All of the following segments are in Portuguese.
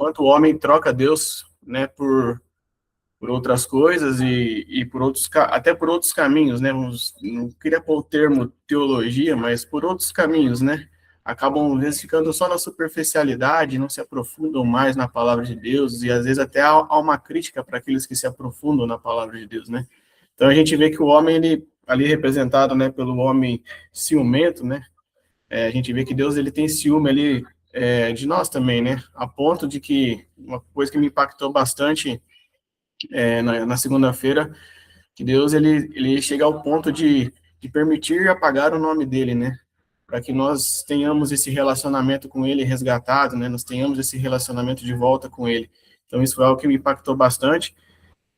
quanto o homem troca Deus, né, por outras coisas e por outros, até por outros caminhos, né? Não queria pôr o termo teologia, mas por outros caminhos, né? Acabam, às vezes, ficando só na superficialidade, não se aprofundam mais na palavra de Deus, e às vezes até há uma crítica para aqueles que se aprofundam na palavra de Deus, né? Então a gente vê que o homem, ele, ali representado, né, pelo homem ciumento, né? A gente vê que Deus, ele tem ciúme ali de nós também, né? A ponto de que, uma coisa que me impactou bastante na segunda-feira, que Deus, ele chega ao ponto de permitir apagar o nome dele, né? Para que nós tenhamos esse relacionamento com ele resgatado, né? Nós tenhamos esse relacionamento de volta com ele. Então, isso foi algo que me impactou bastante.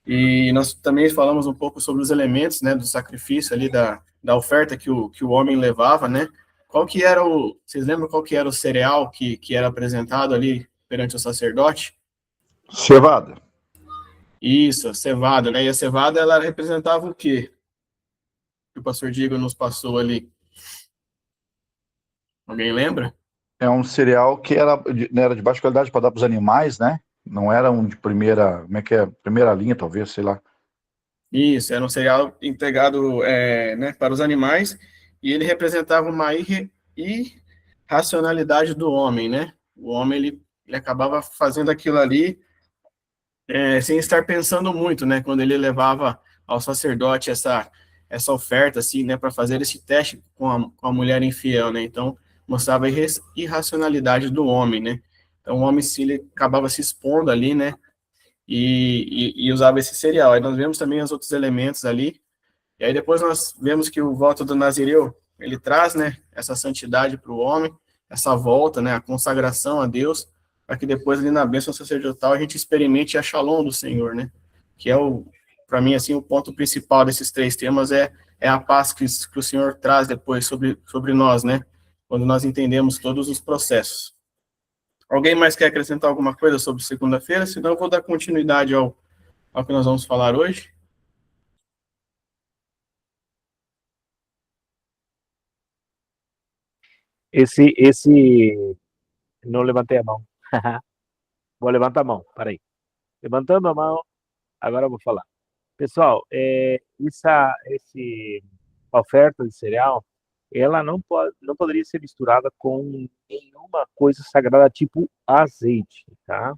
E nós também falamos um pouco sobre os elementos, né, do sacrifício ali, da oferta que o homem levava, né? Qual que era vocês lembram qual que era o cereal que era apresentado ali perante o sacerdote? Cevada. Isso, a cevada, né? E a cevada, ela representava o quê? Que o pastor Diego nos passou ali. Alguém lembra? É um cereal que era de baixa qualidade para dar para os animais, né? Não era um de primeira, como é que é? Primeira linha, talvez, sei lá. Isso, era um cereal entregado né, para os animais, e ele representava uma irracionalidade do homem, né? O homem, ele acabava fazendo aquilo ali sem estar pensando muito, né? Quando ele levava ao sacerdote essa oferta, assim, né? Para fazer esse teste com a mulher infiel, né? Então, mostrava a irracionalidade do homem, né? Então, o homem, sim, ele acabava se expondo ali, né? E usava esse cereal. Aí nós vemos também os outros elementos ali. E aí depois nós vemos que o voto do Nazireu, ele traz, né, essa santidade para o homem, essa volta, né, a consagração a Deus, para que depois ali na bênção sacerdotal a gente experimente a shalom do Senhor, né? Que é para mim, assim, o ponto principal desses três temas é a paz que o Senhor traz depois sobre nós, né? Quando nós entendemos todos os processos. Alguém mais quer acrescentar alguma coisa sobre segunda-feira? Senão eu vou dar continuidade ao que nós vamos falar hoje. Não levantei a mão. Vou levantar a mão, peraí. Levantando a mão, agora eu vou falar. Pessoal, esse oferta de cereal, ela não poderia ser misturada com nenhuma coisa sagrada tipo azeite, tá?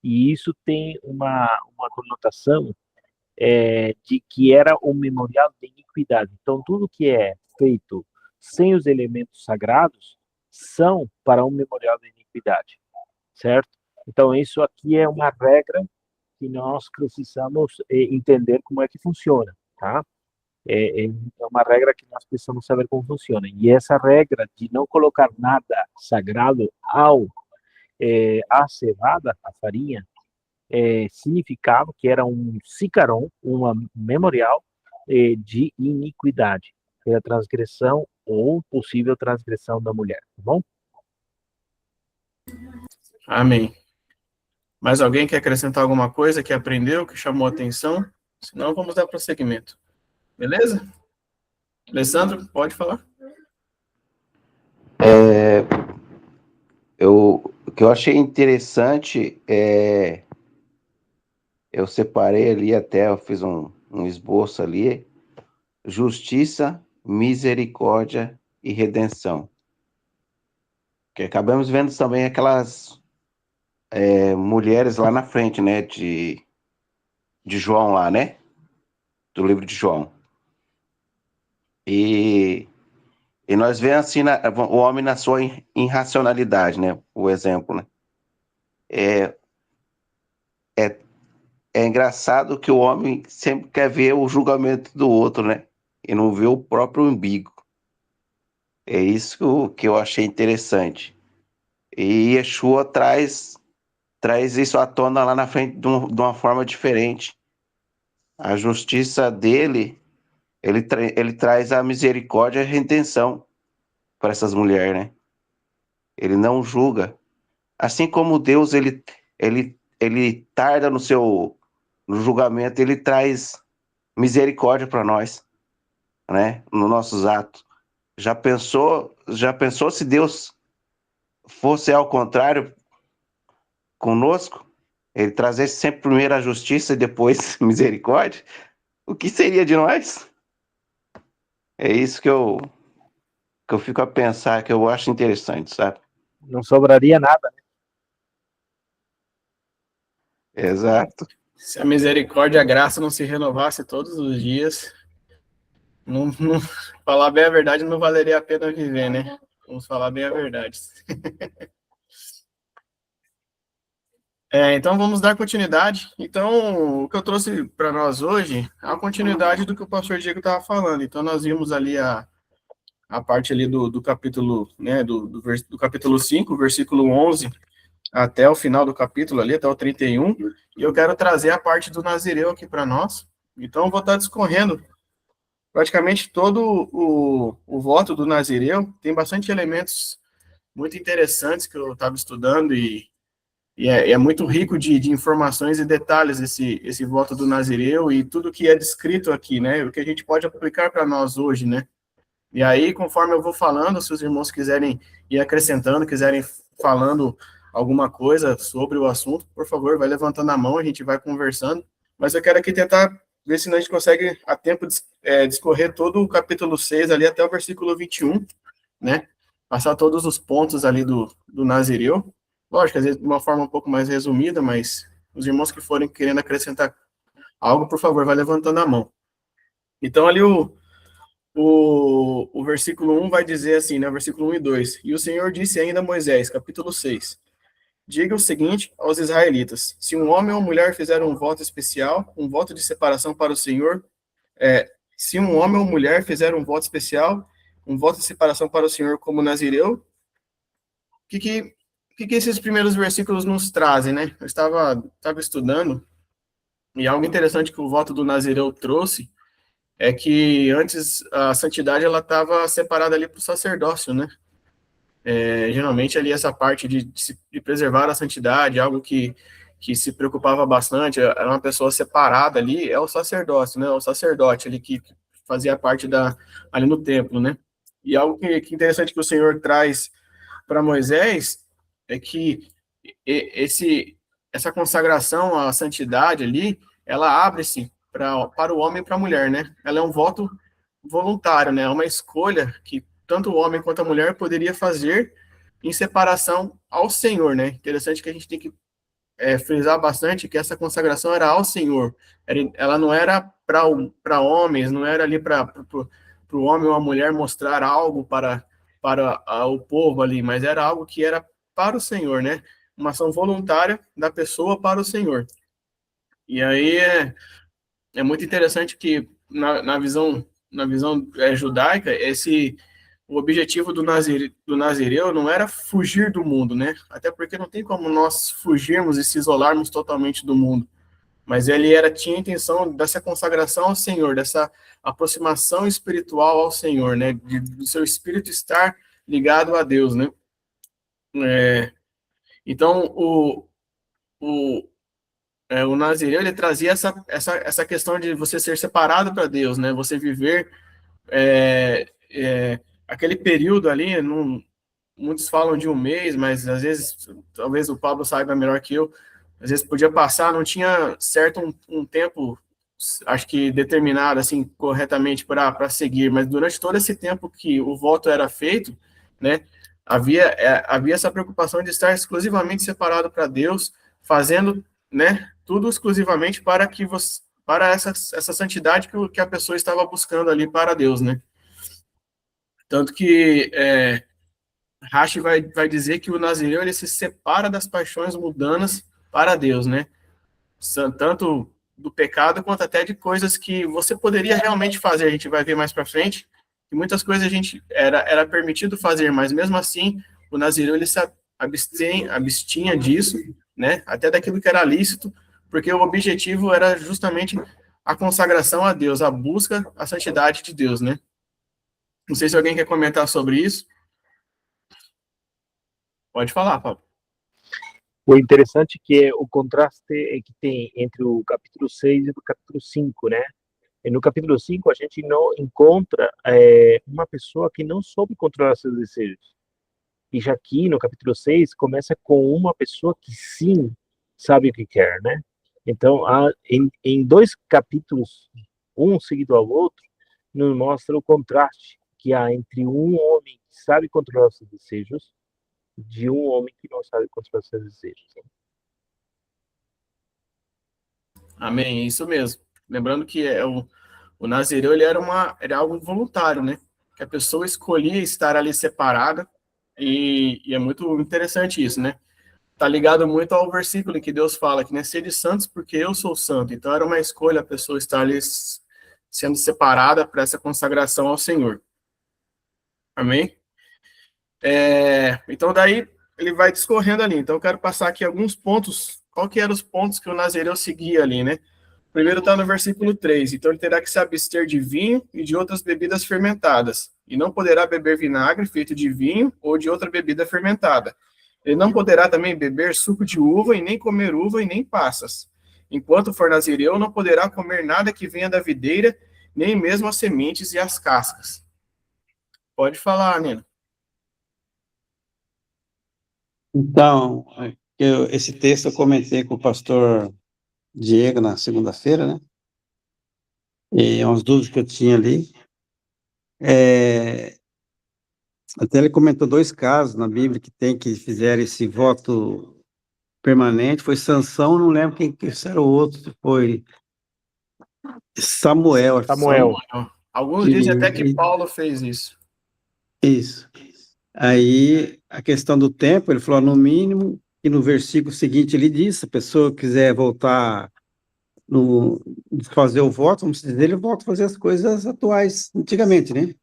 E isso tem uma conotação de que era um memorial de iniquidade. Então, tudo que é feito sem os elementos sagrados são para um memorial de iniquidade, certo? Então, isso aqui é uma regra que nós precisamos entender como é que funciona, tá? É uma regra que nós precisamos saber como funciona. E essa regra de não colocar nada sagrado à cevada, à farinha, significava que era um sicaron, uma memorial de iniquidade, pela transgressão ou possível transgressão da mulher, tá bom? Amém. Mais alguém quer acrescentar alguma coisa que aprendeu, que chamou a atenção? Senão, vamos dar prosseguimento. Beleza? Alessandro, pode falar. O que eu achei interessante eu separei ali até, eu fiz um esboço ali, justiça, misericórdia e redenção. Que acabamos vendo também aquelas mulheres lá na frente, né, de João lá, né, do livro de João. E nós vemos assim o homem na sua irracionalidade, né, o exemplo, né. É engraçado que o homem sempre quer ver o julgamento do outro, né, e não vê o próprio umbigo. É isso que eu achei interessante. E Yeshua traz isso à tona lá na frente de uma forma diferente. A justiça dele, ele traz a misericórdia e a redenção para essas mulheres, né? Ele não julga. Assim como Deus, ele tarda no julgamento, ele traz misericórdia para nós, né? Nos nossos atos. Já pensou se Deus fosse ao contrário? conosco, ele trazesse sempre primeiro a justiça e depois misericórdia, o que seria de nós? É isso que eu fico a pensar, que eu acho interessante, sabe? Não sobraria nada, né? Exato. Se a misericórdia e a graça não se renovasse todos os dias, falar bem a verdade não valeria a pena viver, né? Vamos falar bem a verdade. Então vamos dar continuidade. Então, o que eu trouxe para nós hoje é a continuidade do que o pastor Diego estava falando. Então, nós vimos ali a parte ali do capítulo, né, do capítulo 5, versículo 11, até o final do capítulo ali, até o 31, e eu quero trazer a parte do Nazireu aqui para nós. Então, eu vou estar discorrendo praticamente todo o voto do Nazireu. Tem bastante elementos muito interessantes que eu estava estudando e é muito rico de informações e detalhes esse voto do Nazireu e tudo que é descrito aqui, né? O que a gente pode aplicar para nós hoje, né? E aí, conforme eu vou falando, se os irmãos quiserem ir acrescentando, quiserem falando alguma coisa sobre o assunto, por favor, vai levantando a mão, a gente vai conversando. Mas eu quero aqui tentar ver se a gente consegue, a tempo, discorrer todo o capítulo 6 ali até o versículo 21, né? Passar todos os pontos ali do Nazireu. Lógico, às vezes de uma forma um pouco mais resumida, mas os irmãos que forem querendo acrescentar algo, por favor, vai levantando a mão. Então, ali o versículo 1 vai dizer assim, né? Versículo 1 e 2. E o Senhor disse ainda a Moisés, capítulo 6. Diga o seguinte aos israelitas: se um homem ou mulher fizer um voto especial, um voto de separação para o Senhor, se um homem ou mulher fizer um voto especial, um voto de separação para o Senhor como Nazireu, o que esses primeiros versículos nos trazem, né? Eu estava estudando, e algo interessante que o voto do Nazireu trouxe é que antes a santidade ela estava separada ali para o sacerdócio, né? Geralmente ali essa parte de preservar a santidade, algo que se preocupava bastante, era uma pessoa separada ali, é o sacerdócio, né? O sacerdote ali que fazia parte ali no templo, né? E algo que interessante que o Senhor traz para Moisés é que essa consagração à santidade ali, ela abre-se para o homem e para a mulher, né? Ela é um voto voluntário, né? É uma escolha que tanto o homem quanto a mulher poderia fazer em separação ao Senhor, né? Interessante que a gente tem que frisar bastante que essa consagração era ao Senhor. Ela não era para homens, não era ali para o homem ou a mulher mostrar algo para o povo ali, mas era algo que era para o Senhor, né? Uma ação voluntária da pessoa para o Senhor. E aí é muito interessante que na visão judaica, o objetivo do Nazireu não era fugir do mundo, né? Até porque não tem como nós fugirmos e se isolarmos totalmente do mundo. Mas ele tinha a intenção dessa consagração ao Senhor, dessa aproximação espiritual ao Senhor, né? Do seu espírito estar ligado a Deus, né? Então, o Nazireu, ele trazia essa questão de você ser separado para Deus, né? Você viver aquele período ali, muitos falam de um mês, mas às vezes, talvez o Pablo saiba melhor que eu, às vezes podia passar, não tinha certo um tempo, acho que determinado, assim, corretamente para seguir, mas durante todo esse tempo que o voto era feito, né, havia essa preocupação de estar exclusivamente separado para Deus, fazendo, né, tudo exclusivamente para essa santidade que a pessoa estava buscando ali para Deus, né. Tanto que Rashi vai dizer que o Nazireu ele se separa das paixões mundanas para Deus, né? Tanto do pecado quanto até de coisas que você poderia realmente fazer. A gente vai ver mais para frente que muitas coisas a gente era permitido fazer, mas mesmo assim o Nazireu ele se abstinha disso, né? Até daquilo que era lícito, porque o objetivo era justamente a consagração a Deus, a busca à santidade de Deus, né? Não sei se alguém quer comentar sobre isso. Pode falar, Paulo. O interessante que é o contraste que tem entre o capítulo 6 e o capítulo 5, né? E no capítulo 5 a gente não encontra uma pessoa que não soube controlar seus desejos. E já aqui no capítulo 6 começa com uma pessoa que sim sabe o que quer, né? Então, em dois capítulos, um seguido ao outro, nos mostra o contraste que há entre um homem que sabe controlar os seus desejos de um homem que não sabe controlar os seus desejos. Né? Amém, isso mesmo. Lembrando que o nazireu ele era algo voluntário, né? Que a pessoa escolhia estar ali separada, e é muito interessante isso, né? Tá ligado muito ao versículo em que Deus fala que, né, sede santos porque eu sou santo. Então era uma escolha a pessoa estar ali sendo separada para essa consagração ao Senhor. Amém? Então daí ele vai discorrendo ali. Então eu quero passar aqui alguns pontos. Qual que eram os pontos que o nazireu seguia ali, né? Primeiro está no versículo 3. Então ele terá que se abster de vinho e de outras bebidas fermentadas, e não poderá beber vinagre feito de vinho ou de outra bebida fermentada. Ele não poderá também beber suco de uva, e nem comer uva, e nem passas. Enquanto for nazireu, não poderá comer nada que venha da videira, nem mesmo as sementes e as cascas. Pode falar, Nino. Então, esse texto eu comentei com o pastor Diego na segunda-feira, né? E umas dúvidas que eu tinha ali. Até ele comentou dois casos na Bíblia que fizeram esse voto permanente. Foi Sansão, não lembro quem que era o outro, foi Samuel, acho que Samuel. Alguns dizem até que Paulo fez isso. Isso. Aí, a questão do tempo, ele falou, no mínimo, e no versículo seguinte ele diz, se a pessoa quiser voltar, fazer o voto, vamos dizer, ele volta a fazer as coisas atuais, antigamente, né?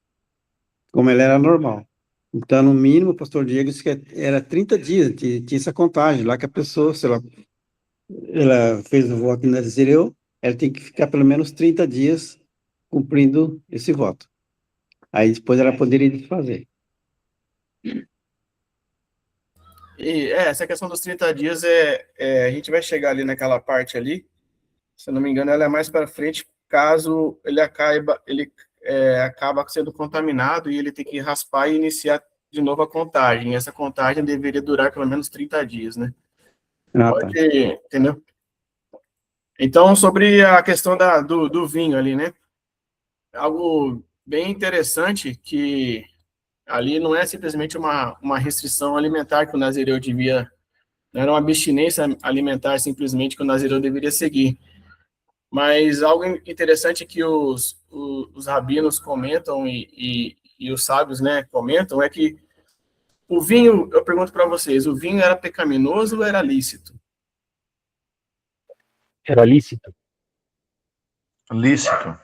Como ele era normal. Então, no mínimo, o pastor Diego disse que era 30 dias, tinha essa contagem, lá que a pessoa, sei lá, ela fez o voto em Nazireu, ela tem que ficar pelo menos 30 dias cumprindo esse voto. Aí depois ela poderia desfazer. E essa questão dos 30 dias a gente vai chegar ali naquela parte ali. Se eu não me engano, ela é mais para frente, caso acaba sendo contaminado e ele tem que raspar e iniciar de novo a contagem. Essa contagem deveria durar pelo menos 30 dias, né? Ah, tá. Pode, entendeu? Então, sobre a questão do vinho ali, né? Algo bem interessante que ali não é simplesmente uma restrição alimentar que o nazireu devia, não era uma abstinência alimentar simplesmente que o nazireu deveria seguir. Mas algo interessante que os rabinos comentam e os sábios, né, comentam é que o vinho, eu pergunto para vocês, o vinho era pecaminoso ou era lícito? Era lícito. Lícito.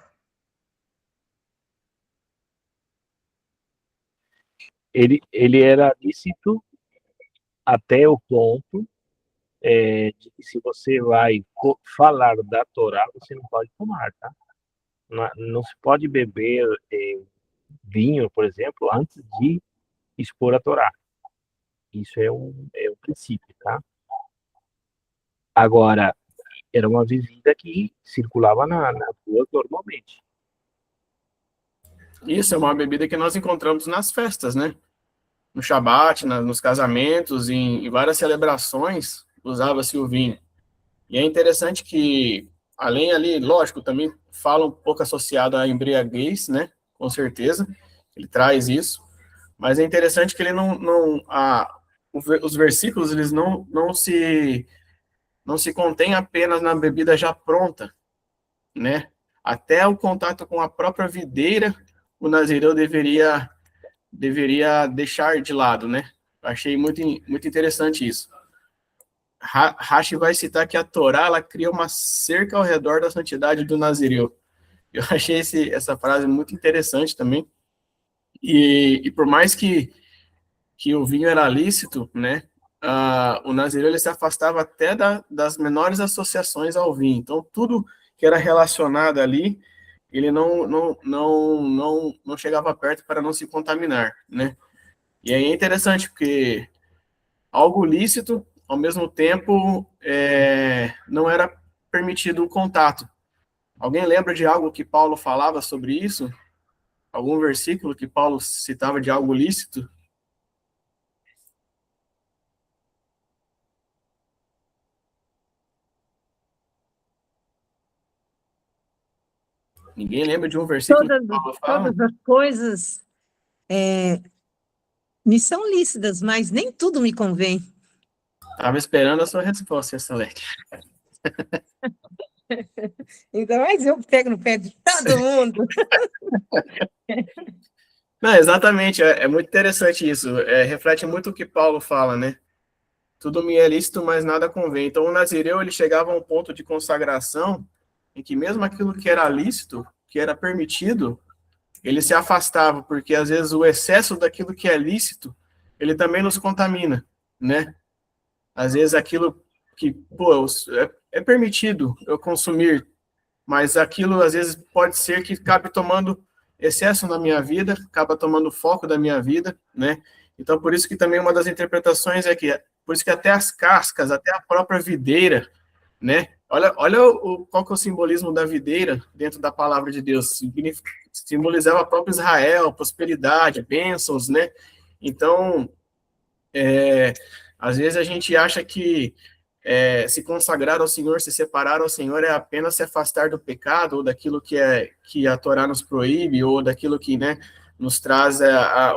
Ele era lícito até o ponto de que se você vai falar da Torá, você não pode tomar, tá? Não se pode beber vinho, por exemplo, antes de expor a Torá. Isso é um princípio, tá? Agora, era uma bebida que circulava na rua normalmente. Isso é uma bebida que nós encontramos nas festas, né? No Shabat, nos casamentos, em várias celebrações, usava-se o vinho. E é interessante que, além ali, lógico, também fala um pouco associado à embriaguez, né? Com certeza, ele traz isso. Mas é interessante que ele os versículos, eles não se contêm apenas na bebida já pronta, né? Até o contato com a própria videira, o nazireu deveria deixar de lado, né? Achei muito interessante isso. Rashi vai citar que a Torá ela cria uma cerca ao redor da santidade do nazireu. Eu achei essa frase muito interessante também. E por mais que o vinho era lícito, né? O nazireu ele se afastava até das menores associações ao vinho. Então, tudo que era relacionado ali, ele não chegava perto para não se contaminar, né? E aí é interessante, porque algo lícito, ao mesmo tempo, não era permitido o contato. Alguém lembra de algo que Paulo falava sobre isso? Algum versículo que Paulo citava de algo lícito? Ninguém lembra de um versículo que Todas, Paulo fala? todas as coisas me são lícitas, mas nem tudo me convém. Estava esperando a sua resposta, excelente. Então, mas eu pego no pé de todo mundo. Não, exatamente, é muito interessante isso. Reflete muito o que Paulo fala, né? Tudo me é lícito, mas nada convém. Então, o Nazireu, ele chegava a um ponto de consagração em que mesmo aquilo que era lícito, que era permitido, ele se afastava, porque às vezes o excesso daquilo que é lícito, ele também nos contamina, né? Às vezes aquilo que, pô, é permitido eu consumir, mas aquilo às vezes pode ser que acabe tomando excesso na minha vida, acaba tomando foco da minha vida, né? Então, por isso que também uma das interpretações é que, por isso que até as cascas, até a própria videira, né? Olha qual que é o simbolismo da videira dentro da palavra de Deus. Simbolizava o próprio Israel, prosperidade, bênçãos, né? Então, às vezes a gente acha que se consagrar ao Senhor, se separar ao Senhor é apenas se afastar do pecado ou daquilo que a Torá nos proíbe ou daquilo que, né, nos traz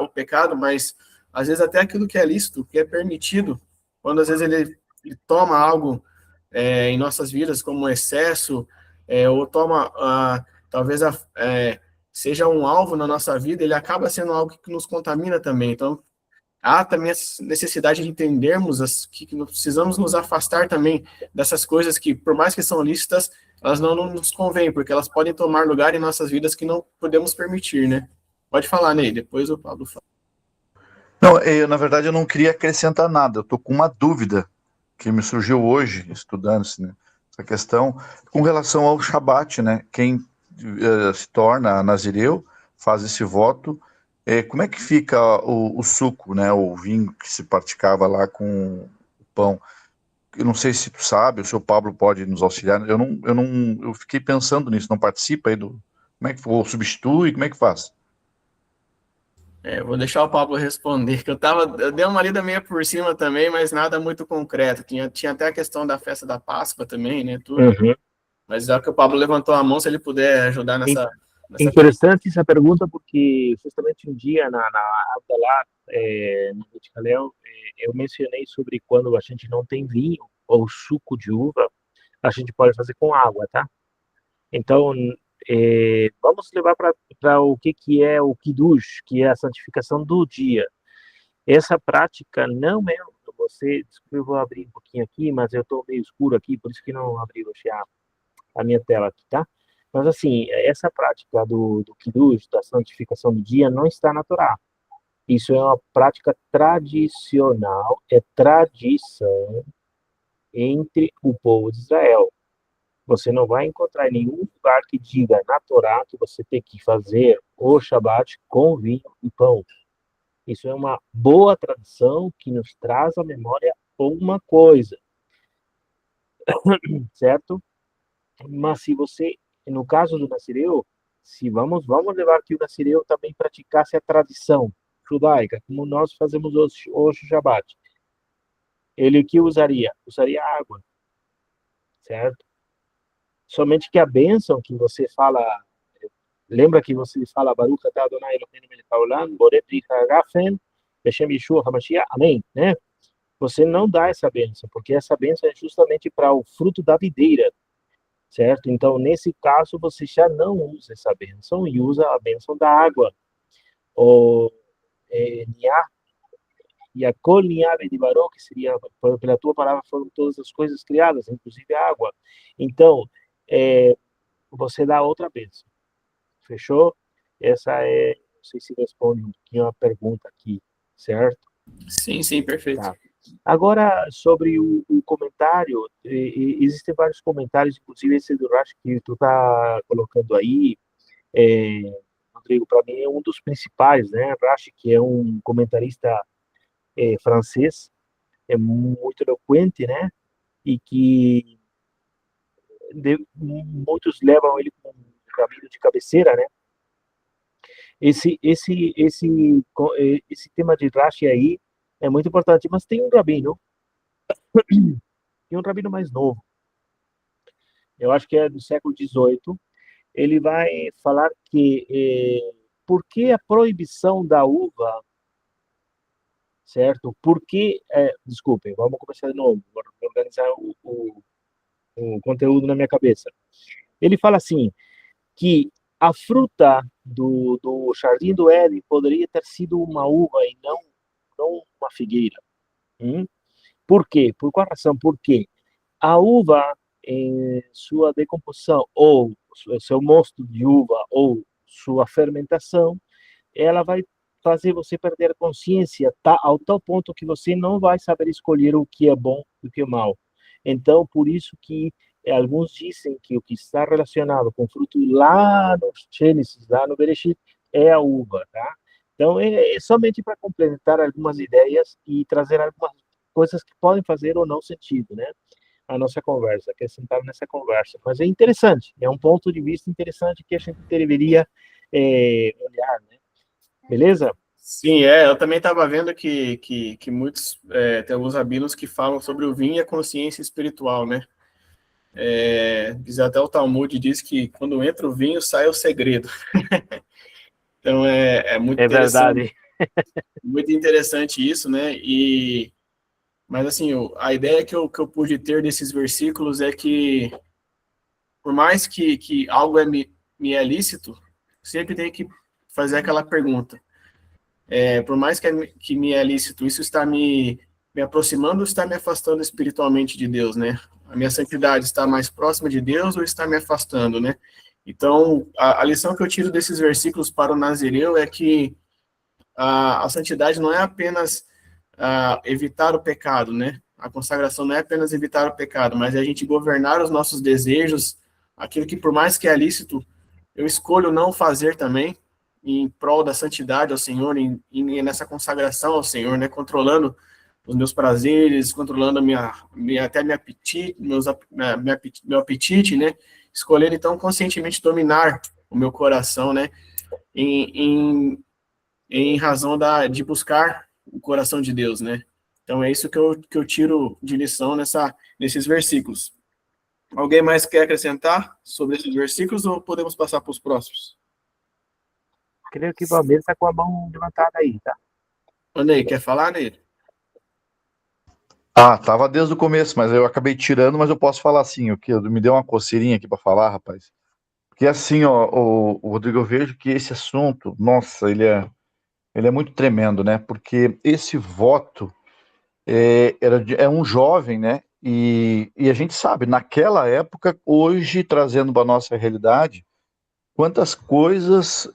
o pecado, mas às vezes até aquilo que é lícito, que é permitido, quando às vezes ele toma algo em nossas vidas como um excesso, ou toma, talvez seja um alvo na nossa vida, ele acaba sendo algo que nos contamina também. Então, há também a necessidade de entendermos que nós precisamos nos afastar também dessas coisas que, por mais que são lícitas, elas não nos convêm, porque elas podem tomar lugar em nossas vidas que não podemos permitir, né? Pode falar, Ney, depois o Pablo fala. Não, na verdade, eu não queria acrescentar nada. Eu estou com uma dúvida que me surgiu hoje, estudando né, essa questão, com relação ao Shabat, né? Quem se torna nazireu, faz esse voto, como é que fica o suco, né? O vinho que se praticava lá com o pão? Eu não sei se tu sabe, o seu Pablo pode nos auxiliar. Eu fiquei pensando nisso. Não participa aí do? Como é que ou substitui? Como é que faz? Vou deixar o Pablo responder, que eu dei uma lida meio por cima também, mas nada muito concreto. Tinha até a questão da festa da Páscoa também, né? Tudo. Uhum. Mas já que o Pablo levantou a mão, se ele puder ajudar nessa Interessante essa pergunta, porque justamente um dia na aula lá, no Boticalhau, eu mencionei sobre quando a gente não tem vinho ou suco de uva, a gente pode fazer com água, tá? Então, vamos levar para o que é o Kiddush, que é a santificação do dia. Essa prática não é, desculpa, eu vou abrir um pouquinho aqui, mas eu estou meio escuro aqui, por isso que não abri a minha tela aqui, tá? Mas assim, essa prática do Kiddush, da santificação do dia, não está na Torá. Isso é uma prática tradicional, é tradição entre o povo de Israel. Você não vai encontrar em nenhum lugar que diga na Torá que você tem que fazer o Shabat com vinho e pão. Isso é uma boa tradição que nos traz à memória uma coisa, certo? Mas se você, no caso do Nazireu, se vamos levar que o Nazireu também praticasse a tradição judaica, como nós fazemos hoje o Shabat, ele o que usaria? Usaria água, certo? Somente que a bênção que você fala, lembra que você fala Baruch atah Adonai Eloheinu melech haolam, borei brit hagafen, Beshem Yeshua HaMashiach, amém, né? Você não dá essa bênção, porque essa bênção é justamente para o fruto da videira, certo? Então, nesse caso, você já não usa essa bênção e usa a bênção da água. O Niá, Yakol Niá Bedibaró, que seria, pela tua palavra, foram todas as coisas criadas, inclusive a água. Então, você dá outra bênção. Fechou? Essa não sei se responde um pouquinho a pergunta aqui, certo? Sim, perfeito. Tá. Agora, sobre o comentário, existem vários comentários, inclusive esse do Rashi que tu tá colocando aí, Rodrigo, para mim é um dos principais, né? Rashi, que é um comentarista francês, é muito eloquente, né? E que muitos levam ele como um rabino de cabeceira, né? Esse tema de Rashi aí é muito importante, mas tem um rabino mais novo, eu acho que é do século XVIII, ele vai falar que por que a proibição da uva, certo? Por que, desculpem, vamos começar de novo, vou organizar o conteúdo na minha cabeça. Ele fala assim, que a fruta do Jardim do Éden poderia ter sido uma uva e não uma figueira. Por quê? Por qual razão? Porque a uva, em sua decomposição, ou seu mosto de uva, ou sua fermentação, ela vai fazer você perder a consciência ao tal ponto que você não vai saber escolher o que é bom e o que é mal. Então, por isso que alguns dizem que o que está relacionado com o fruto lá no Gênesis, lá no Bereshit, é a uva, tá? Então, é somente para complementar algumas ideias e trazer algumas coisas que podem fazer ou não sentido, né? A nossa conversa, acrescentar nessa conversa. Mas é interessante, é um ponto de vista interessante que a gente deveria olhar, né? Beleza? Sim, eu também estava vendo que muitos, tem alguns rabinos que falam sobre o vinho e a consciência espiritual, né? Diz até o Talmud diz que quando entra o vinho, sai o segredo. Então, é muito interessante. Verdade. Muito interessante isso, né? Mas, assim, a ideia que eu pude ter desses versículos é que, por mais que algo me é lícito, sempre tem que fazer aquela pergunta. Por mais que me é lícito, isso está me aproximando ou está me afastando espiritualmente de Deus, né? A minha santidade está mais próxima de Deus ou está me afastando, né? Então, a lição que eu tiro desses versículos para o Nazireu é que a santidade não é apenas evitar o pecado, né? A consagração não é apenas evitar o pecado, mas é a gente governar os nossos desejos, aquilo que por mais que é lícito, eu escolho não fazer também, em prol da santidade ao Senhor, nessa consagração ao Senhor, né? Controlando os meus prazeres, controlando até meu apetite, meu apetite, né? Escolher, então, conscientemente dominar o meu coração, né? Em razão de buscar o coração de Deus, né? Então é isso que eu tiro de lição nesses versículos. Alguém mais quer acrescentar sobre esses versículos ou podemos passar para os próximos? Creio que o Palmeiras está com a mão levantada aí, tá? Ney, quer falar, Ney? Tava desde o começo, mas eu acabei tirando, mas eu posso falar assim, o que me deu uma coceirinha aqui para falar, rapaz. Porque assim, ó, o Rodrigo, eu vejo que esse assunto, nossa, ele é muito tremendo, né? Porque esse voto é um jovem, né? E a gente sabe, naquela época, hoje, trazendo para a nossa realidade, quantas coisas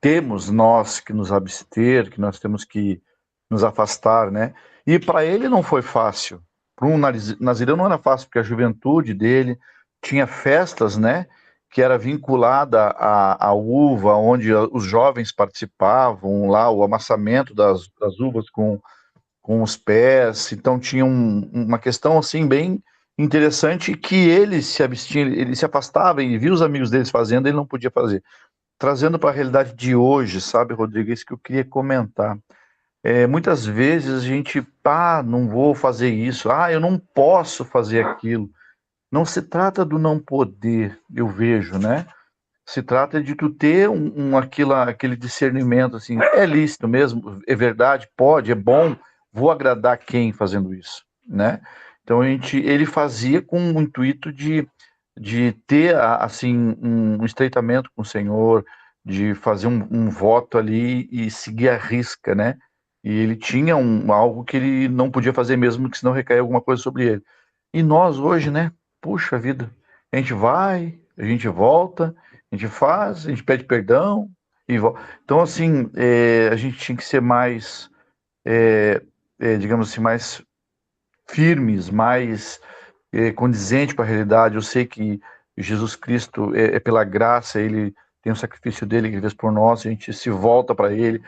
temos nós que nos abster, que nós temos que nos afastar, né? E para ele não foi fácil. Para um nazireu não era fácil, porque a juventude dele tinha festas, né? Que era vinculada à uva, onde os jovens participavam, lá o amassamento das uvas com os pés. Então tinha uma questão assim bem interessante que ele se abstinha, ele se afastava e via os amigos deles fazendo, ele não podia fazer. Trazendo para a realidade de hoje, sabe, Rodrigo, isso que eu queria comentar. Muitas vezes a gente, não vou fazer isso, eu não posso fazer aquilo. Não se trata do não poder, eu vejo, né? Se trata de tu ter aquele discernimento, assim, é lícito mesmo, é verdade, pode, é bom, vou agradar quem fazendo isso, né? Então ele fazia com o intuito de ter, assim, um estreitamento com o Senhor, de fazer um voto ali e seguir a risca, né? E ele tinha algo que ele não podia fazer mesmo, que senão recaia alguma coisa sobre ele. E nós hoje, né? Puxa vida, a gente vai, a gente volta, a gente faz, a gente pede perdão e volta. Então, assim, a gente tinha que ser mais, digamos assim, mais firmes, mais condizente com a realidade. Eu sei que Jesus Cristo é pela graça, ele tem o sacrifício dele que ele fez por nós, a gente se volta para ele,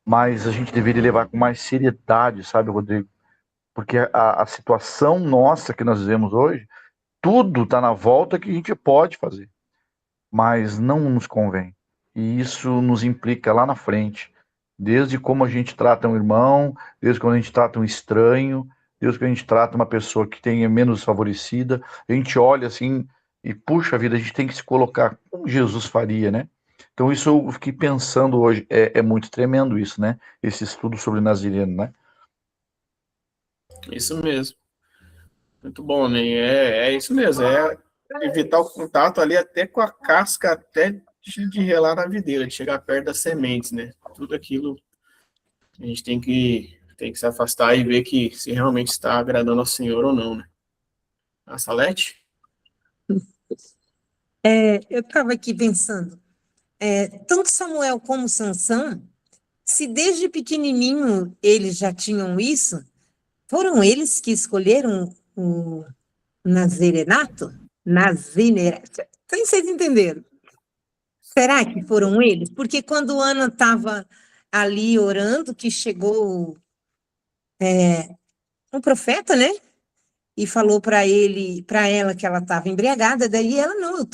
mas a gente deveria levar com mais seriedade, sabe, Rodrigo? Porque a situação nossa que nós vivemos hoje, tudo está na volta que a gente pode fazer, mas não nos convém. E isso nos implica lá na frente, desde como a gente trata um irmão, desde como a gente trata um estranho, desde como a gente trata uma pessoa que tenha menos favorecida. A gente olha assim, E, puxa vida, a gente tem que se colocar como Jesus faria, né? Então, isso eu fiquei pensando hoje, é muito tremendo isso, né? Esse estudo sobre Nazireno, né? Isso mesmo. Muito bom, né? É isso mesmo. É evitar o contato ali até com a casca, até de relar na videira, de chegar perto das sementes, né? Tudo aquilo a gente tem que se afastar e ver que se realmente está agradando ao Senhor ou não, né? A Salete? Eu estava aqui pensando, tanto Samuel como Sansão, se desde pequenininho eles já tinham isso, foram eles que escolheram o nazirenato? Nazirenato? Vocês entenderam? Será que foram eles? Porque quando Ana estava ali orando, que chegou um profeta, né? E falou para ele, para ela que ela estava embriagada, daí ela, não, eu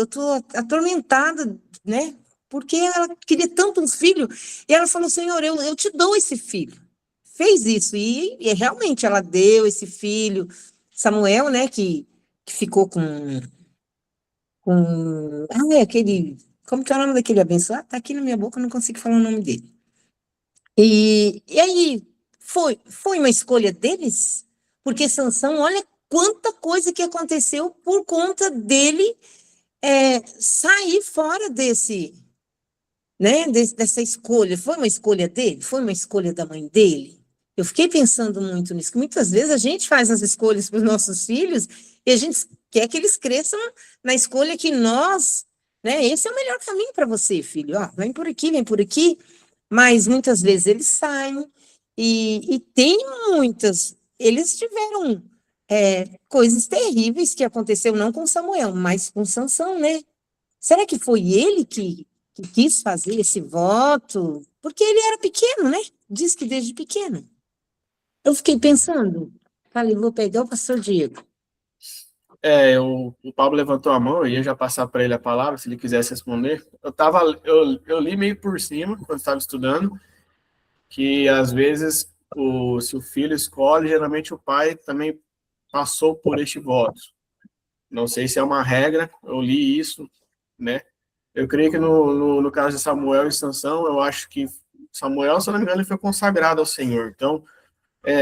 tô atormentada, né? Porque ela queria tanto um filho, e ela falou, Senhor, eu te dou esse filho. Fez isso, e realmente ela deu esse filho, Samuel, né, que ficou aquele, como que é o nome daquele abençoado? Tá aqui na minha boca, eu não consigo falar o nome dele. E aí, foi uma escolha deles? Porque Sansão, olha quanta coisa que aconteceu por conta dele sair fora dessa escolha. Foi uma escolha dele? Foi uma escolha da mãe dele? Eu fiquei pensando muito nisso, que muitas vezes a gente faz as escolhas para os nossos filhos e a gente quer que eles cresçam na escolha que nós, né? Esse é o melhor caminho para você, filho. Ó, vem por aqui, mas muitas vezes eles saem e tem muitas. Eles tiveram coisas terríveis que aconteceu não com Samuel, mas com Sansão, né? Será que foi ele que quis fazer esse voto? Porque ele era pequeno, né? Diz que desde pequeno. Eu fiquei pensando, falei, vou pegar o pastor Diego. O Pablo levantou a mão, eu ia já passar para ele a palavra, se ele quisesse responder. Eu li meio por cima, quando estava estudando, que às vezes, se o filho escolhe, geralmente o pai também passou por este voto. Não sei se é uma regra, eu li isso, né? Eu creio que no caso de Samuel e Sansão, eu acho que Samuel, se eu não me engano, ele foi consagrado ao Senhor. Então,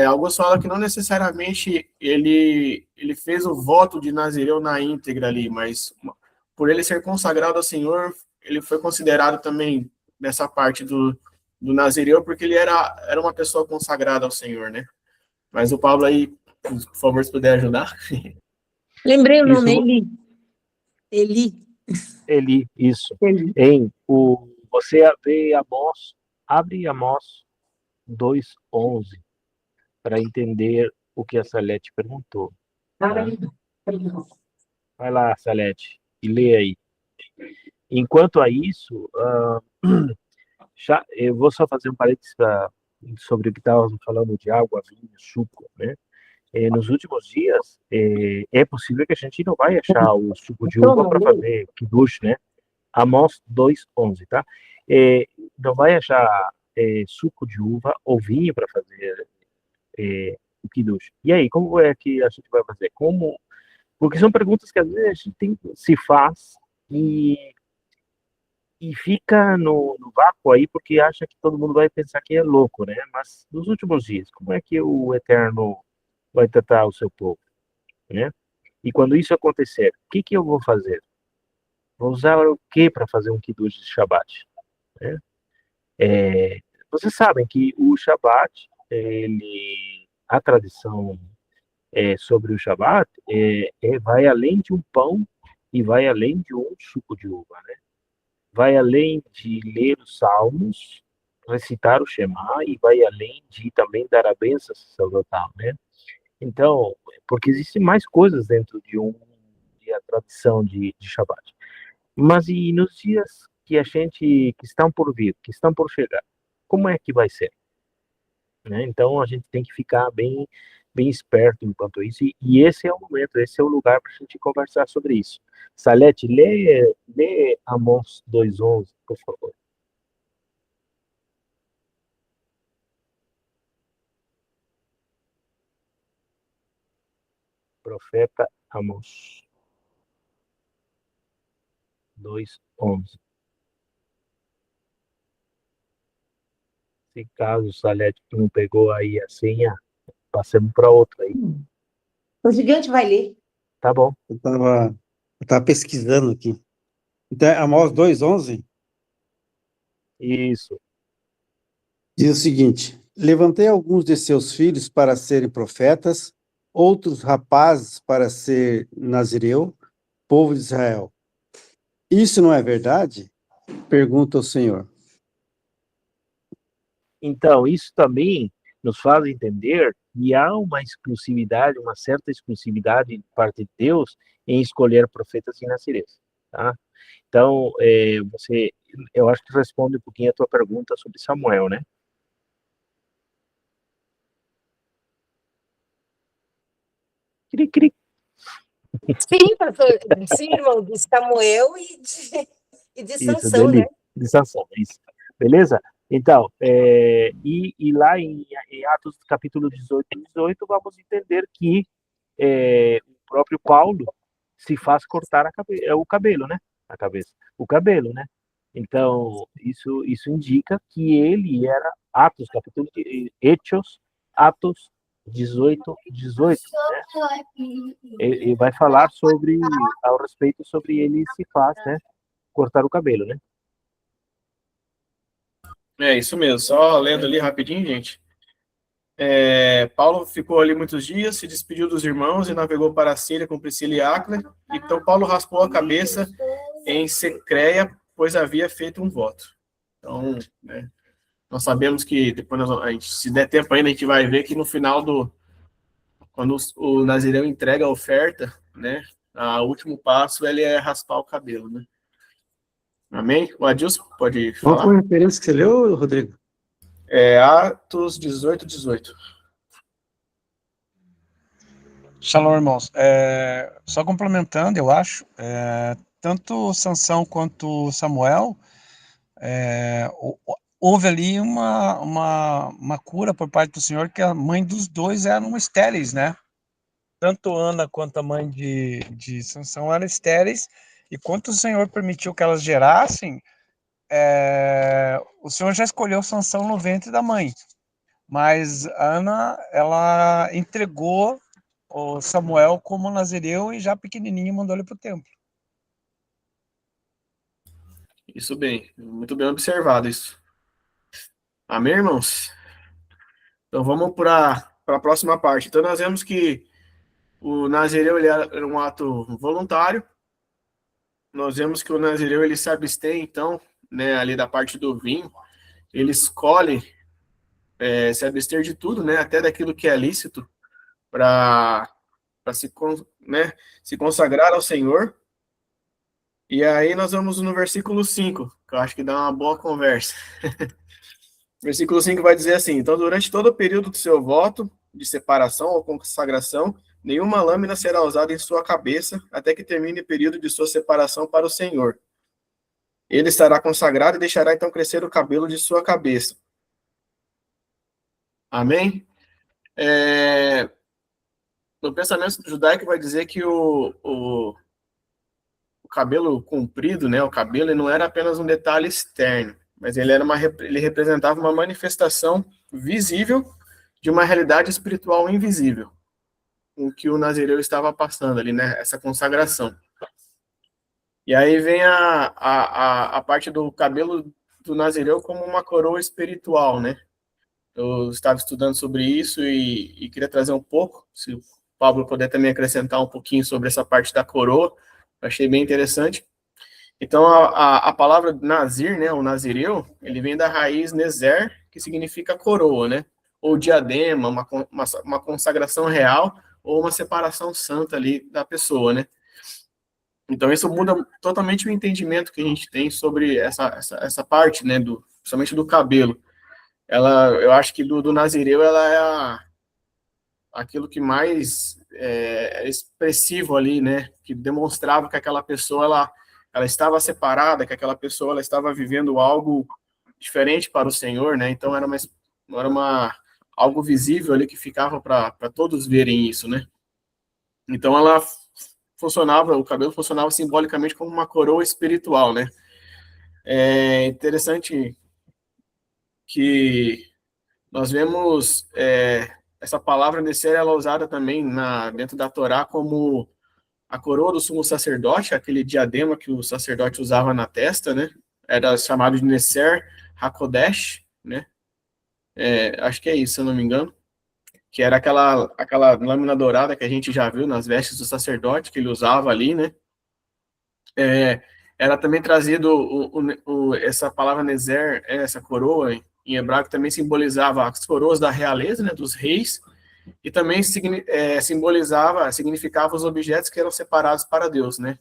alguns falam que não necessariamente ele fez o voto de Nazireu na íntegra ali, mas por ele ser consagrado ao Senhor, ele foi considerado também nessa parte do Nazireu, porque ele era uma pessoa consagrada ao Senhor, né? Mas o Pablo aí, por favor, se puder ajudar. Lembrei o nome, Isso, Eli. Eli, isso. Eli. Você vê Amós, abre Amós 2:11 para entender o que a Salete perguntou. Tá? Vai lá, Salete, e lê aí. Enquanto a isso, eu vou só fazer um parênteses sobre o que estávamos falando de água, vinho, suco, né? Nos últimos dias, é possível que a gente não vai achar o suco de uva para fazer kiddush, né? Amós 2:11, tá? Não vai achar suco de uva ou vinho para fazer o kiddush. E aí, como é que a gente vai fazer? Como? Porque são perguntas que às vezes a gente se faz e, e fica no vácuo aí porque acha que todo mundo vai pensar que é louco, né? Mas nos últimos dias, como é que o Eterno vai tratar o seu povo, né? E quando isso acontecer, o que que eu vou fazer? Vou usar o que para fazer um kiddush de Shabbat, né? Vocês sabem que o Shabat, a tradição sobre o Shabat vai além de um pão e vai além de um suco de uva, né? Vai além de ler os salmos, recitar o Shema e vai além de também dar a bênção sacerdotal, né? Então, porque existem mais coisas dentro de a tradição de Shabat. Mas e nos dias que estão por vir, que estão por chegar, como é que vai ser? Né? Então a gente tem que ficar bem esperto enquanto isso, e esse é o momento, esse é o lugar para a gente conversar sobre isso. Salete, lê Amós 2:11, por favor. Profeta Amós. 2:11. Se caso o Salete não pegou aí a senha, passamos para outra aí. O gigante vai ler. Tá bom. Eu tava pesquisando aqui. Então, Amós 2:11 Isso. diz o seguinte: levantei alguns de seus filhos para serem profetas, outros rapazes para ser nazireu, povo de Israel. Isso não é verdade? Pergunta o Senhor. Então, isso também nos faz entender que há uma exclusividade, uma certa exclusividade de parte de Deus em escolher profetas e nazireu, tá? Então, eu acho que responde um pouquinho a tua pergunta sobre Samuel, né? Cri, cri. Sim, pastor, sim, irmão, de Samuel e de Isso, Sansão, né? de Sansão, isso. Beleza? Então, e lá em Atos capítulo 18, vamos entender que o próprio Paulo se faz cortar o cabelo, né? A cabeça. O cabelo, né? Então, isso indica que ele era Atos, capítulo Hechos, Atos 18, né? E vai falar ao respeito sobre ele se faz, né? Cortar o cabelo, né? É isso mesmo, só lendo ali rapidinho, gente. Paulo ficou ali muitos dias, se despediu dos irmãos e navegou para a Síria com Priscila e Áquila. Então Paulo raspou a cabeça em Secreia, pois havia feito um voto. Então, né, nós sabemos que depois, se der tempo ainda, a gente vai ver que no final quando o nazireu entrega a oferta, né, o último passo ele é raspar o cabelo, né? Amém? O Adilson pode Qual foi falar? a referência que você leu, Rodrigo? Atos 18:18. Shalom, irmãos. Só complementando, eu acho, tanto Sansão quanto Samuel, houve ali uma cura por parte do Senhor, que a mãe dos dois eram estéreis, né? Tanto Ana quanto a mãe de Sansão eram estéreis, e quando o Senhor permitiu que elas gerassem, o Senhor já escolheu Sansão no ventre da mãe, mas Ana, ela entregou o Samuel como nazireu e já pequenininho mandou ele para o templo. Isso bem, muito bem observado isso. Amém, irmãos? Então vamos para a próxima parte. Então nós vemos que o nazireu ele era um ato voluntário. Nós vemos que o nazireu ele se abstém, então, né, ali da parte do vinho. Ele escolhe se abster de tudo, né, até daquilo que é lícito, para se consagrar ao Senhor. E aí nós vamos no versículo 5, que eu acho que dá uma boa conversa. Versículo 5 vai dizer assim: então, durante todo o período do seu voto, de separação ou consagração, nenhuma lâmina será usada em sua cabeça, até que termine o período de sua separação para o Senhor. Ele estará consagrado e deixará então crescer o cabelo de sua cabeça. Amém? No pensamento judaico vai dizer que o cabelo comprido, né, o cabelo, ele não era apenas um detalhe externo, mas ele representava uma manifestação visível de uma realidade espiritual invisível, o que o nazireu estava passando ali, né, essa consagração. E aí vem a parte do cabelo do nazireu como uma coroa espiritual, né? Eu estava estudando sobre isso e queria trazer um pouco, se o Pablo puder também acrescentar um pouquinho sobre essa parte da coroa, eu achei bem interessante. Então, a palavra nazir, né, o nazireu, ele vem da raiz nezer, que significa coroa, né? Ou diadema, uma consagração real, ou uma separação santa ali da pessoa, né? Então, isso muda totalmente o entendimento que a gente tem sobre essa parte, né, principalmente do cabelo. Eu acho que do nazireu, ela é aquilo que mais é expressivo ali, né, que demonstrava que aquela pessoa, ela estava separada, que aquela pessoa, ela estava vivendo algo diferente para o Senhor, né, então era algo visível ali que ficava para todos verem isso, né. Então, ela o cabelo funcionava simbolicamente como uma coroa espiritual, né? É interessante que nós vemos essa palavra Necer, ela é usada também dentro da Torá como a coroa do sumo sacerdote, aquele diadema que o sacerdote usava na testa, né? Era chamado de Necer HaKodesh, né? Acho que é isso, se eu não me engano. Que era aquela lâmina dourada que a gente já viu nas vestes do sacerdote, que ele usava ali, né? Era também trazido essa palavra Nezer, essa coroa, em hebraico, também simbolizava as coroas da realeza, né, dos reis, e também significava os objetos que eram separados para Deus, né?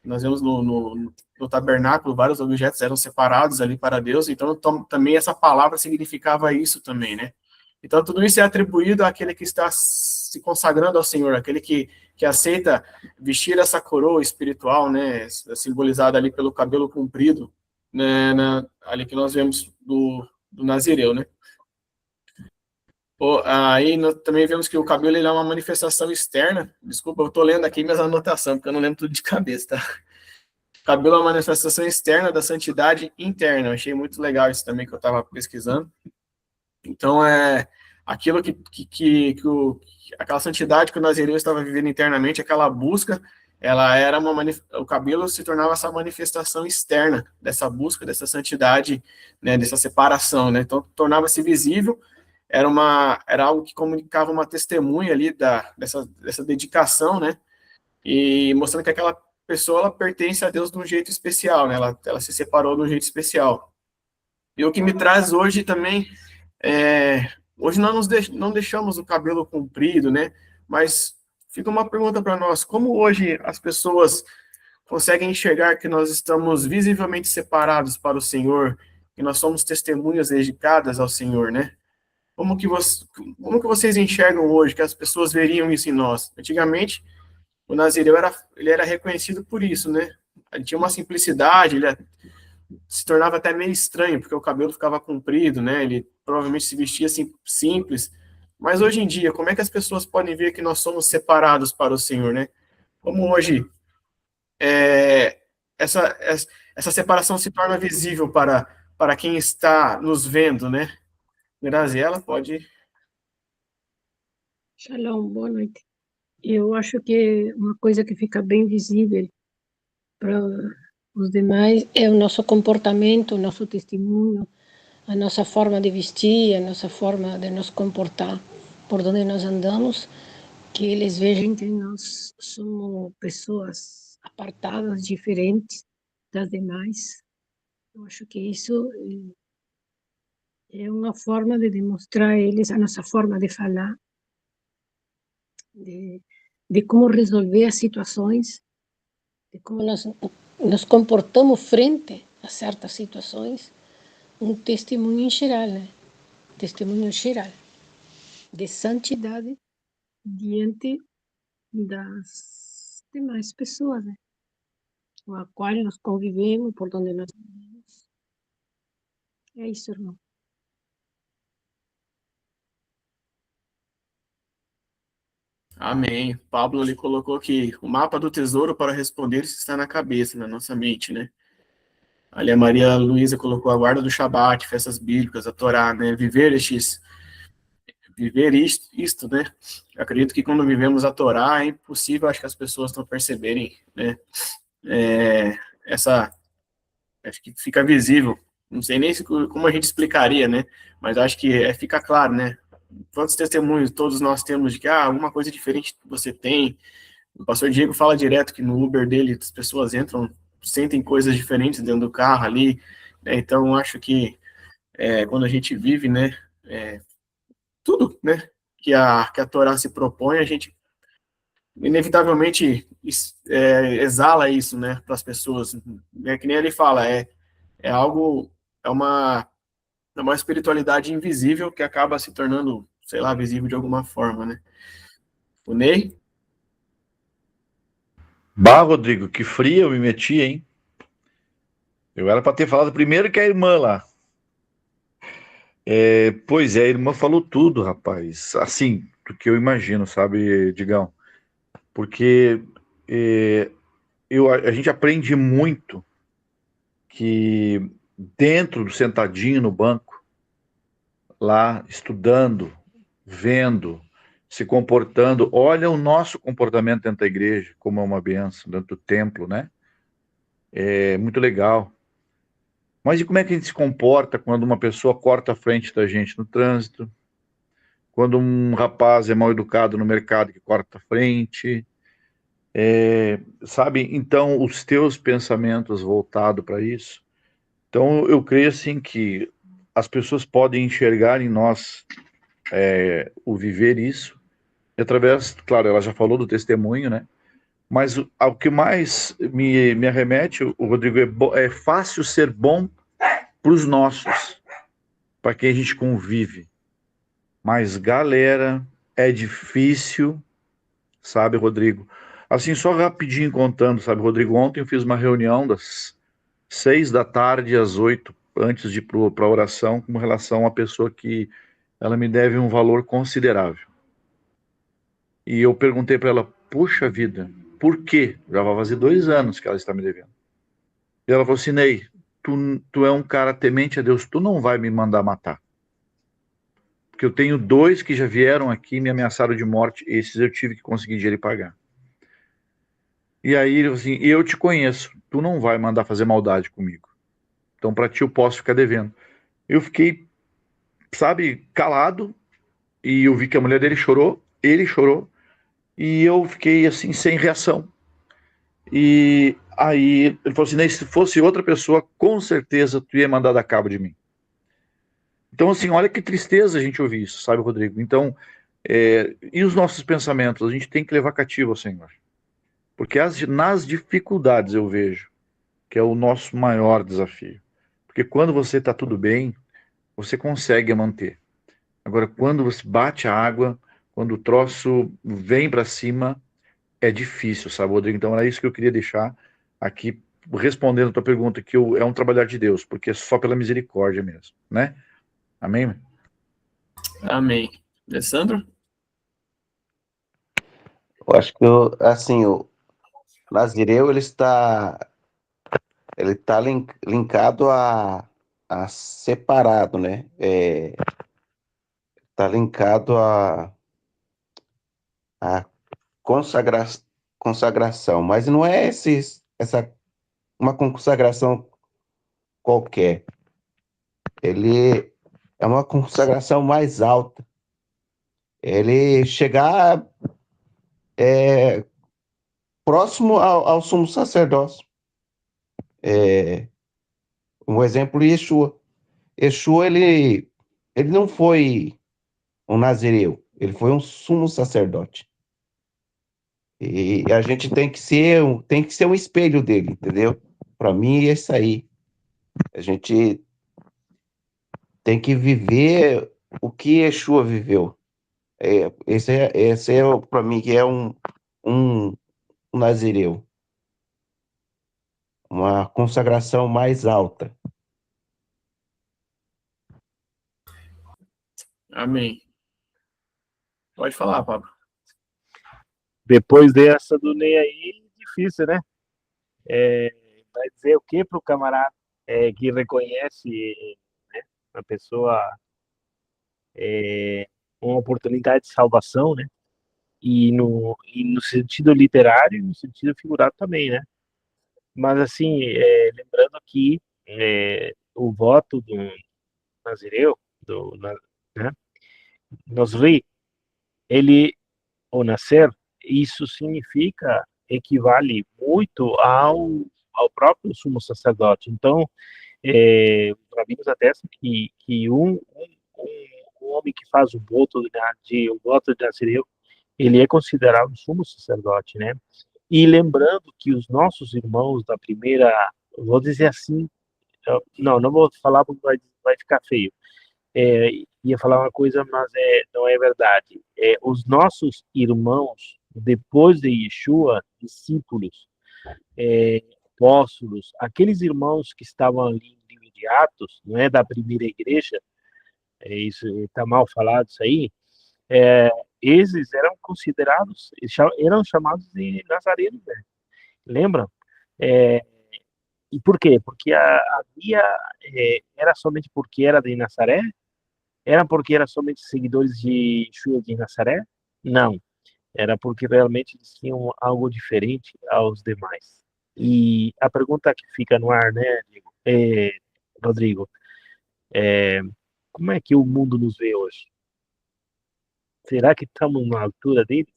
Nós vemos no tabernáculo, vários objetos eram separados ali para Deus, então também essa palavra significava isso também, né? Então tudo isso é atribuído àquele que está se consagrando ao Senhor, aquele que aceita vestir essa coroa espiritual, né, simbolizada ali pelo cabelo comprido, né, ali que nós vemos do Nazireu, né? Aí nós também vemos que o cabelo ele é uma manifestação externa. Desculpa, eu estou lendo aqui minhas anotações, porque eu não lembro tudo de cabeça, tá? O cabelo é uma manifestação externa da santidade interna. Eu achei muito legal isso também que eu estava pesquisando. Então, aquilo aquela santidade que o Nazireu estava vivendo internamente, aquela busca, ela era o cabelo se tornava essa manifestação externa dessa busca, dessa santidade, né, dessa separação, né? Então, tornava-se visível, era algo que comunicava uma testemunha ali dessa dedicação, né? E mostrando que aquela pessoa ela pertence a Deus de um jeito especial, né? Ela se separou de um jeito especial. E o que me traz hoje também hoje nós não deixamos o cabelo comprido, né? Mas fica uma pergunta para nós: como hoje as pessoas conseguem enxergar que nós estamos visivelmente separados para o Senhor, que nós somos testemunhas dedicadas ao Senhor, né? Como que vocês enxergam hoje que as pessoas veriam isso em nós? Antigamente, o Nazireu ele era reconhecido por isso, né? Ele tinha uma simplicidade, ele se tornava até meio estranho, porque o cabelo ficava comprido, né? Ele provavelmente se vestia assim, simples. Mas hoje em dia, como é que as pessoas podem ver que nós somos separados para o Senhor, né? Como hoje essa, essa separação se torna visível para quem está nos vendo, né? Graziela, pode. Shalom, boa noite. Eu acho que uma coisa que fica bem visível para os demais é o nosso comportamento, o nosso testemunho, a nossa forma de vestir, a nossa forma de nos comportar por onde nós andamos, que eles vejam que nós somos pessoas apartadas, diferentes das demais. Eu acho que isso é uma forma de demonstrar a eles a nossa forma de falar, de como resolver as situações, de como nós nos comportamos frente a certas situações, um testemunho em geral, né? Testemunho geral de santidade diante das demais pessoas, né? Com a qual nós convivemos, por onde nós vivemos. É isso, irmão. Amém. Pablo ali colocou que o mapa do tesouro para responder está na cabeça, na nossa mente, né? Ali a Maria Luísa colocou a guarda do Shabat, festas bíblicas, a Torá, né? Viver isto, né? Eu acredito que quando vivemos a Torá é impossível, acho que as pessoas não perceberem, né? Acho que fica visível. Não sei nem como a gente explicaria, né? Mas acho que fica claro, né? Quantos testemunhos todos nós temos de que alguma coisa diferente você tem. O pastor Diego fala direto que no Uber dele as pessoas entram, sentem coisas diferentes dentro do carro ali, né? Então acho que quando a gente vive, né, tudo, né, que a Torá se propõe, a gente inevitavelmente exala isso, né, para as pessoas. Que nem ele fala, algo, é uma espiritualidade invisível que acaba se tornando, sei lá, visível de alguma forma, né? O Ney? Bah, Rodrigo, que fria eu me meti, hein? Eu era para ter falado primeiro que a irmã lá. Pois é, a irmã falou tudo, rapaz. Assim, do que eu imagino, sabe, Digão? Porque a gente aprende muito que dentro do sentadinho no banco, lá estudando, vendo, se comportando, olha o nosso comportamento dentro da igreja, como é uma benção, dentro do templo, né? É muito legal. Mas e como é que a gente se comporta quando uma pessoa corta a frente da gente no trânsito? Quando um rapaz é mal educado no mercado que corta a frente? Sabe? Então, os teus pensamentos voltados para isso. Então, eu creio assim que as pessoas podem enxergar em nós o viver isso, e através, claro, ela já falou do testemunho, né? Mas o que mais me arremete, o Rodrigo, é fácil ser bom para os nossos, para quem a gente convive. Mas, galera, é difícil, sabe, Rodrigo? Assim, só rapidinho contando, sabe, Rodrigo, ontem eu fiz uma reunião das 6 da tarde às 8, antes de ir para a oração, com relação a uma pessoa que ela me deve um valor considerável. E eu perguntei para ela, puxa vida, por quê? Já vai fazer 2 anos que ela está me devendo. E ela falou assim, Ney, tu é um cara temente a Deus, tu não vai me mandar matar. Porque eu tenho 2 que já vieram aqui e me ameaçaram de morte, esses eu tive que conseguir dinheiro e pagar. E aí ele falou assim, eu te conheço, tu não vai mandar fazer maldade comigo. Então para ti eu posso ficar devendo. Eu fiquei, sabe, calado, e eu vi que a mulher dele chorou, ele chorou, e eu fiquei assim, sem reação. E aí ele falou assim, se fosse outra pessoa, com certeza tu ia mandar dar cabo de mim. Então assim, olha que tristeza a gente ouvir isso, sabe, Rodrigo? Então, e os nossos pensamentos? A gente tem que levar cativo ao Senhor. Porque nas dificuldades eu vejo que é o nosso maior desafio. Porque quando você está tudo bem, você consegue manter. Agora, quando você bate a água, quando o troço vem para cima, é difícil, sabe, Rodrigo? Então, era isso que eu queria deixar aqui, respondendo a tua pergunta, que é um trabalhar de Deus, porque é só pela misericórdia mesmo, né? Amém? Amém. Alessandro? Eu acho que, assim, o Nazireu, ele está linkado a separado, né? Está linkado a consagração, mas não é uma consagração qualquer. Ele é uma consagração mais alta. Ele chegar próximo ao sumo sacerdócio. Um exemplo, Yeshua. Yeshua, ele não foi um nazireu, ele foi um sumo sacerdote. E a gente tem que ser um espelho dele, entendeu? Para mim, é isso aí. A gente tem que viver o que Yeshua viveu. Esse é para mim, que é um nazireu. Uma consagração mais alta. Amém. Pode falar, Pablo. Depois dessa do Ney aí, difícil, né? Vai dizer o que para o camarada que reconhece, né, a pessoa uma oportunidade de salvação, né? E no sentido literário e no sentido figurado também, né? Mas assim, lembrando que o voto do Nazireu, né, Nosri, ele, ou nascer, isso significa, equivale muito ao próprio sumo sacerdote. Então, os rabinos atestam que um homem que faz o voto de Nazireu, ele é considerado sumo sacerdote, né? E lembrando que os nossos irmãos da primeira, vou dizer assim, não vou falar porque vai ficar feio. Ia falar uma coisa, mas não é verdade. Os nossos irmãos, depois de Yeshua, discípulos, apóstolos, aqueles irmãos que estavam ali em livro de Atos, não é da primeira igreja, isso está mal falado isso aí, esses eram considerados, eram chamados de nazarenos, né? Lembra? É, e por quê? Porque havia, era somente porque era de Nazaré? Era porque eram somente seguidores de Yeshua de Nazaré? Não, era porque realmente eles tinham algo diferente aos demais. E a pergunta que fica no ar, né, Rodrigo, como é que o mundo nos vê hoje? Será que estamos na altura deles?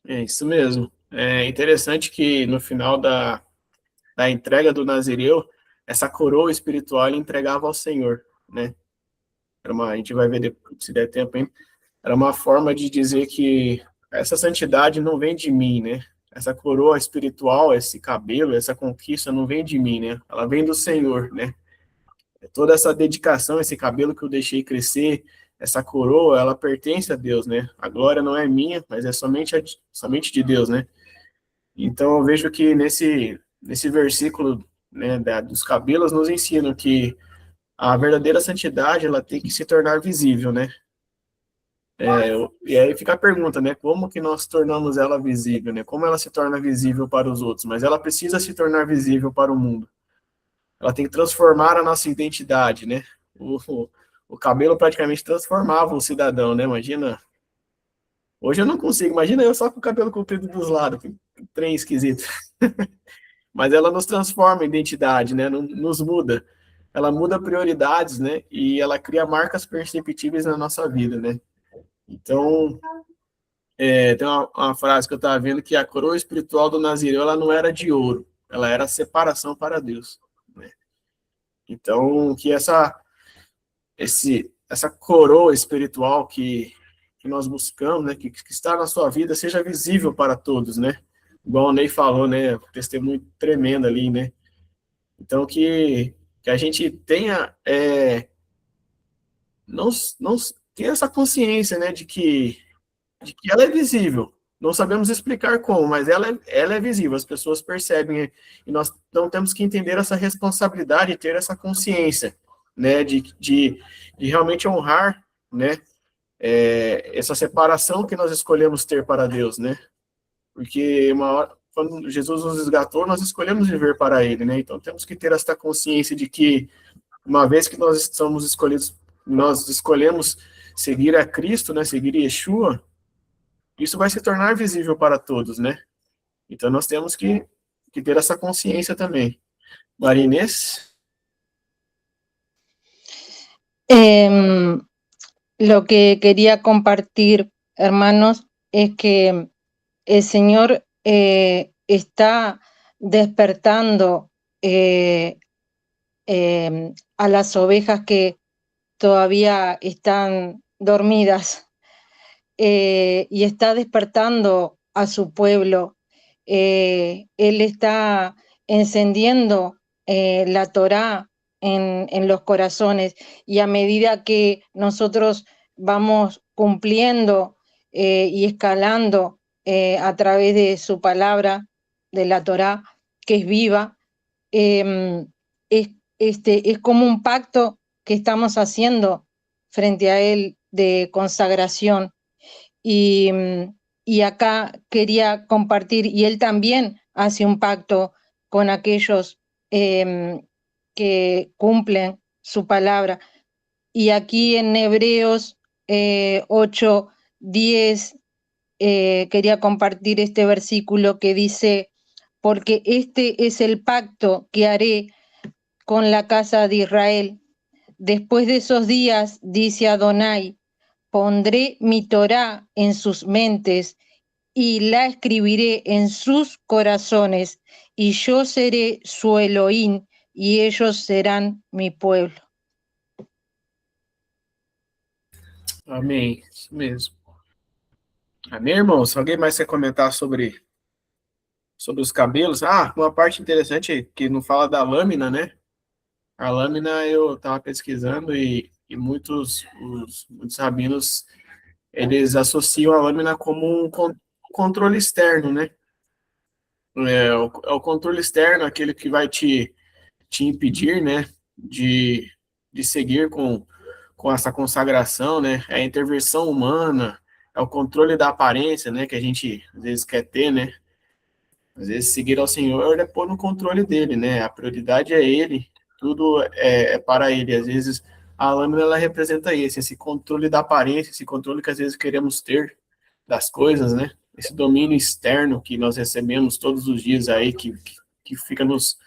É isso mesmo. É interessante que no final da entrega do Nazireu, essa coroa espiritual ele entregava ao Senhor, né? A gente vai ver depois, se der tempo, hein? Era uma forma de dizer que essa santidade não vem de mim, né? Essa coroa espiritual, esse cabelo, essa conquista não vem de mim, né? Ela vem do Senhor, né? Toda essa dedicação, esse cabelo que eu deixei crescer, essa coroa, ela pertence a Deus, né? A glória não é minha, mas é somente de Deus, né? Então eu vejo que nesse versículo, né, dos cabelos nos ensina que a verdadeira santidade ela tem que se tornar visível, né? E aí fica a pergunta, né? Como que nós tornamos ela visível, né? Como ela se torna visível para os outros? Mas ela precisa se tornar visível para o mundo. Ela tem que transformar a nossa identidade, né? O cabelo praticamente transformava o cidadão, né? Imagina. Hoje eu não consigo. Imagina eu só com o cabelo comprido dos lados, que trem esquisito. Mas ela nos transforma a identidade, né? Nos muda. Ela muda prioridades, né? E ela cria marcas perceptíveis na nossa vida, né? Então, tem uma frase que eu estava vendo que a coroa espiritual do Nazireu, ela não era de ouro, ela era separação para Deus, né? Então, que essa coroa espiritual que nós buscamos, né, que está na sua vida, seja visível para todos, né? Igual o Ney falou, né? Testemunho tremendo ali, né? Então, que a gente tenha, não tenha essa consciência, né, de que ela é visível. Não sabemos explicar como, mas ela é visível, as pessoas percebem, e nós não temos que entender essa responsabilidade e ter essa consciência, né, de realmente honrar, né, essa separação que nós escolhemos ter para Deus, né, porque uma hora, quando Jesus nos resgatou, nós escolhemos viver para Ele, né, então temos que ter essa consciência de que, uma vez que nós somos escolhidos, nós escolhemos seguir a Cristo, né, seguir Yeshua, isso vai se tornar visível para todos, né? Então nós temos que ter essa consciência também. Marinês? Lo que quería compartir, hermanos, es que el Señor está despertando a las ovejas que todavía están dormidas y está despertando a su pueblo. Él está encendiendo la Torá en los corazones, y a medida que nosotros vamos cumpliendo y escalando a través de su palabra, de la Torá, que es viva, es como un pacto que estamos haciendo frente a Él de consagración. Y, y acá quería compartir, y Él también hace un pacto con aquellos que cumplen su palabra. Y aquí en Hebreos 8, 10, quería compartir este versículo que dice: porque este es el pacto que haré con la casa de Israel. Después de esos días, dice Adonai, pondré mi Torá en sus mentes y la escribiré en sus corazones, y yo seré su Elohim y ellos serán mi pueblo. Amém. Isso mesmo. Amém, irmãos? Alguém mais quer comentar sobre os cabelos? Ah, uma parte interessante que não fala da lâmina, né? A lâmina eu estava pesquisando e muitos rabinos eles associam a lâmina como um controle externo, né? É o controle externo, aquele que vai te impedir, né, de seguir com com essa consagração, né? É a intervenção humana, é o controle da aparência, né? Que a gente às vezes quer ter, né? Às vezes seguir ao Senhor é pôr no controle dele, né? A prioridade é ele, tudo é para ele. Às vezes a lâmina ela representa esse controle da aparência, esse controle que às vezes queremos ter das coisas, né? Esse domínio externo que nós recebemos todos os dias aí, que fica nos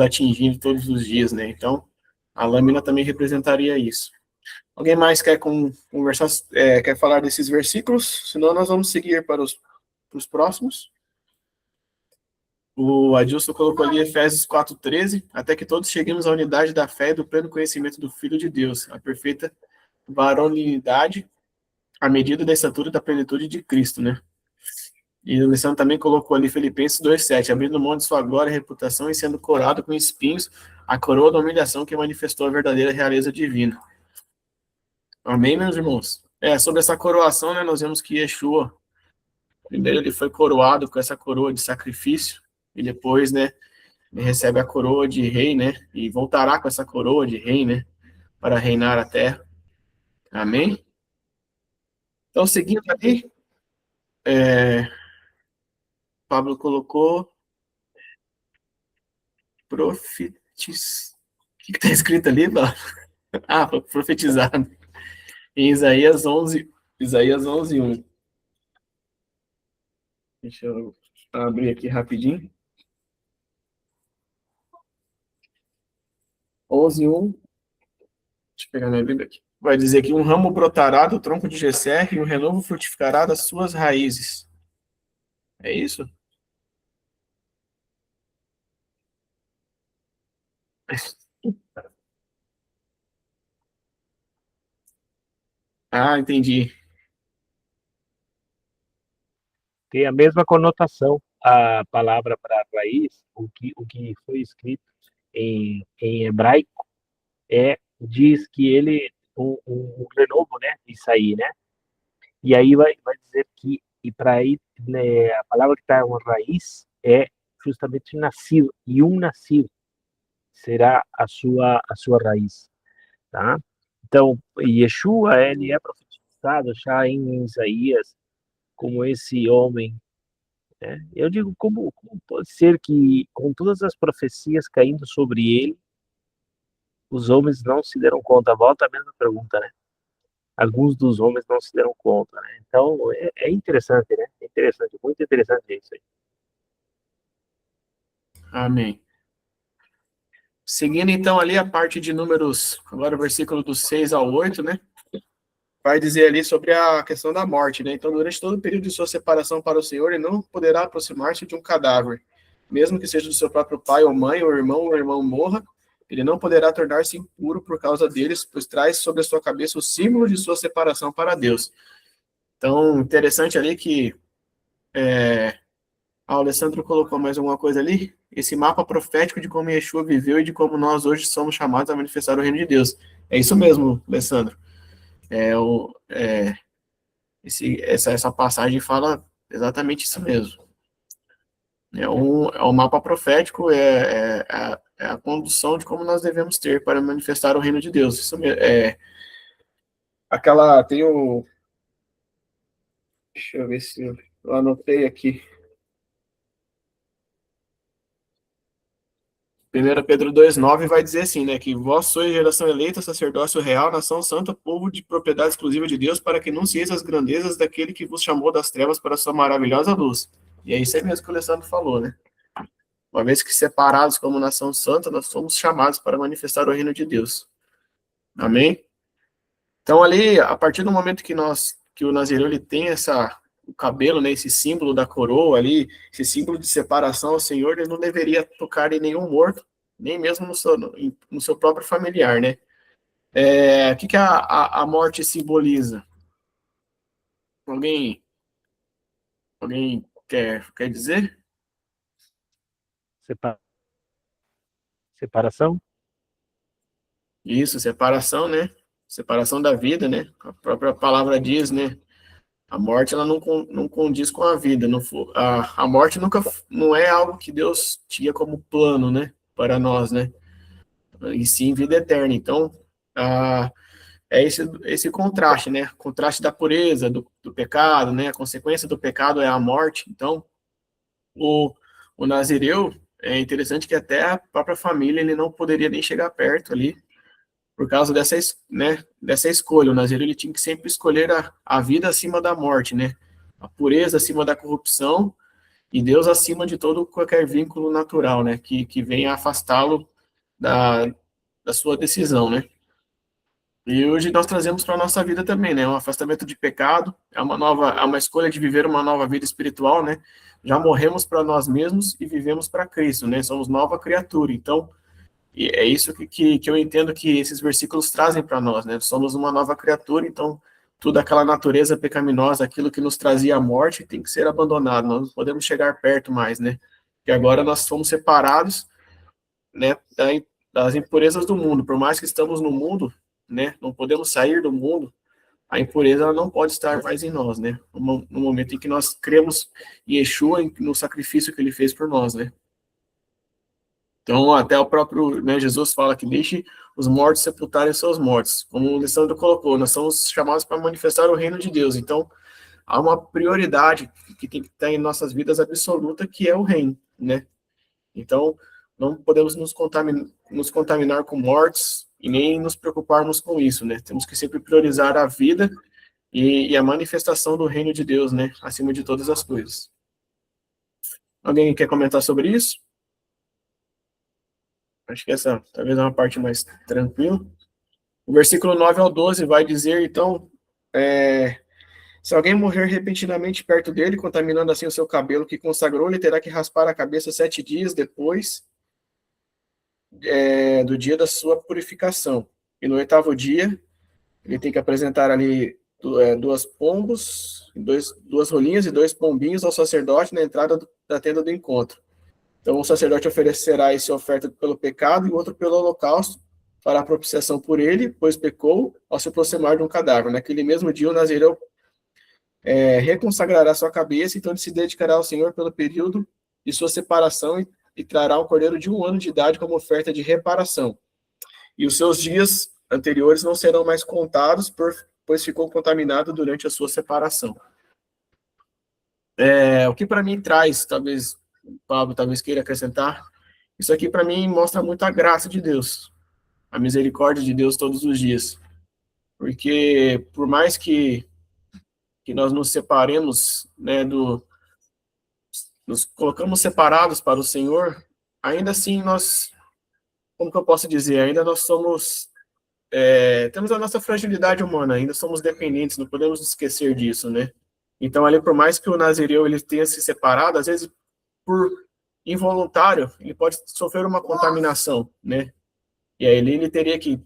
atingindo todos os dias, né? Então, a lâmina também representaria isso. Alguém mais quer conversar, quer falar desses versículos? Senão nós vamos seguir para os próximos. O Adilson colocou ali Efésios 4:13, até que todos cheguemos à unidade da fé e do pleno conhecimento do Filho de Deus, a perfeita varonilidade, à medida da estatura da plenitude de Cristo, né? E o Alessandro também colocou ali Filipenses 2:7, abrindo mão de sua glória e reputação e sendo coroado com espinhos, a coroa da humilhação que manifestou a verdadeira realeza divina. Amém, meus irmãos? Sobre essa coroação, né, nós vemos que Yeshua, primeiro ele foi coroado com essa coroa de sacrifício, e depois, né, ele recebe a coroa de rei, né, e voltará com essa coroa de rei, né, para reinar a terra. Amém? Então, seguindo ali, Pablo colocou profetis... O que está escrito ali, Pablo? Ah, profetizado. Em Isaías 11:1. Deixa eu abrir aqui rapidinho. 11:1. Deixa eu pegar minha Bíblia aqui. Vai dizer que um ramo brotará do tronco de Jessé e o renovo frutificará das suas raízes. É isso? Ah, entendi. Tem a mesma conotação a palavra para raiz, o que foi escrito em hebraico diz que ele um renovo, né, isso aí, né? E aí vai dizer que e para aí, né, a palavra que está uma raiz é justamente nascido, e um nascido será a sua raiz, tá? Então, Yeshua, ele é profetizado já em Isaías como esse homem, né? Eu digo, como pode ser que, com todas as profecias caindo sobre ele, os homens não se deram conta? Volta a mesma pergunta, né? Alguns dos homens não se deram conta, né? Então, é interessante, né? É interessante, muito interessante isso aí. Amém. Seguindo, então, ali a parte de números, agora o versículo do 6 ao 8, né? Vai dizer ali sobre a questão da morte, né? Então, durante todo o período de sua separação para o Senhor, ele não poderá aproximar-se de um cadáver, mesmo que seja do seu próprio pai ou mãe, ou irmão morra, ele não poderá tornar-se impuro por causa deles, pois traz sobre a sua cabeça o símbolo de sua separação para Deus. Então, interessante ali que o Alessandro colocou mais alguma coisa ali, esse mapa profético de como Yeshua viveu e de como nós hoje somos chamados a manifestar o reino de Deus. É isso mesmo, Alessandro. Essa passagem fala exatamente isso mesmo. É um mapa profético, a condução de como nós devemos ter para manifestar o reino de Deus. Isso mesmo. Tem o... Deixa eu ver se eu anotei aqui. 1 Pedro 2:9 vai dizer assim, né, que vós sois geração eleita, sacerdócio real, nação santa, povo de propriedade exclusiva de Deus, para que anuncieis as grandezas daquele que vos chamou das trevas para a sua maravilhosa luz. E é isso aí mesmo que o Alessandro falou, né? Uma vez que separados como nação santa, nós somos chamados para manifestar o reino de Deus. Amém? Então ali, a partir do momento que o Nazireu ele tem o cabelo, né, esse símbolo da coroa ali, esse símbolo de separação ao Senhor, ele não deveria tocar em nenhum morto, nem mesmo no seu próprio familiar, né? O que a morte simboliza? Alguém quer dizer? Separação? Isso, separação, né? Separação da vida, né? A própria palavra diz, né? A morte, ela não condiz com a vida. A morte não é algo que Deus tinha como plano, né? Para nós, né? E sim vida eterna. Então, é esse contraste, né? Contraste da pureza, do pecado, né? A consequência do pecado é a morte. Então, o nazireu, é interessante que até a própria família ele não poderia nem chegar perto ali, por causa dessa escolha. O nazireu ele tinha que sempre escolher a vida acima da morte, né? A pureza acima da corrupção e Deus acima de todo qualquer vínculo natural, né? Que venha afastá-lo da sua decisão, né? E hoje nós trazemos para a nossa vida também, né? Um afastamento de pecado, é uma escolha de viver uma nova vida espiritual, né? Já morremos para nós mesmos e vivemos para Cristo, né? Somos nova criatura. Então, e é isso que eu entendo que esses versículos trazem para nós, né? Somos uma nova criatura, então toda aquela natureza pecaminosa, aquilo que nos trazia a morte, tem que ser abandonado. Nós não podemos chegar perto mais, né? Porque agora nós fomos separados, né, das impurezas do mundo. Por mais que estamos no mundo, né, não podemos sair do mundo, a impureza ela não pode estar mais em nós, né? No momento em que nós cremos em Yeshua, no sacrifício que ele fez por nós, né? Então, até o próprio, né, Jesus fala que deixe os mortos sepultarem seus mortos. Como o Alessandro colocou, nós somos chamados para manifestar o reino de Deus. Então, há uma prioridade que tem que estar em nossas vidas absoluta, que é o reino, né? Então, não podemos nos contaminar com mortes e nem nos preocuparmos com isso, né? Temos que sempre priorizar a vida e a manifestação do reino de Deus, né? Acima de todas as coisas. Alguém quer comentar sobre isso? Acho que essa talvez é uma parte mais tranquila. O versículo 9 ao 12 vai dizer, então, se alguém morrer repentinamente perto dele, contaminando assim o seu cabelo que consagrou, ele terá que raspar a cabeça 7 dias depois do dia da sua purificação. E no 8º dia, ele tem que apresentar ali duas pombos, duas rolinhas e 2 pombinhos ao sacerdote na entrada da tenda do encontro. Então, o sacerdote oferecerá essa oferta pelo pecado e outro pelo holocausto, para a propiciação por ele, pois pecou ao se aproximar de um cadáver. Naquele mesmo dia, o nazireu reconsagrará sua cabeça, então ele se dedicará ao Senhor pelo período de sua separação e trará um cordeiro de 1 ano de idade como oferta de reparação. E os seus dias anteriores não serão mais contados, pois ficou contaminado durante a sua separação. O que para mim traz, talvez o Pablo talvez queira acrescentar, isso aqui para mim mostra muito a graça de Deus, a misericórdia de Deus todos os dias. Porque por mais que nós nos separemos, né, nos colocamos separados para o Senhor, ainda assim nós, como que eu posso dizer, ainda nós somos, temos a nossa fragilidade humana, ainda somos dependentes, não podemos esquecer disso, né? Então, ali, por mais que o nazireu ele tenha se separado, às vezes, por involuntário, ele pode sofrer uma contaminação, né? E aí ele teria que,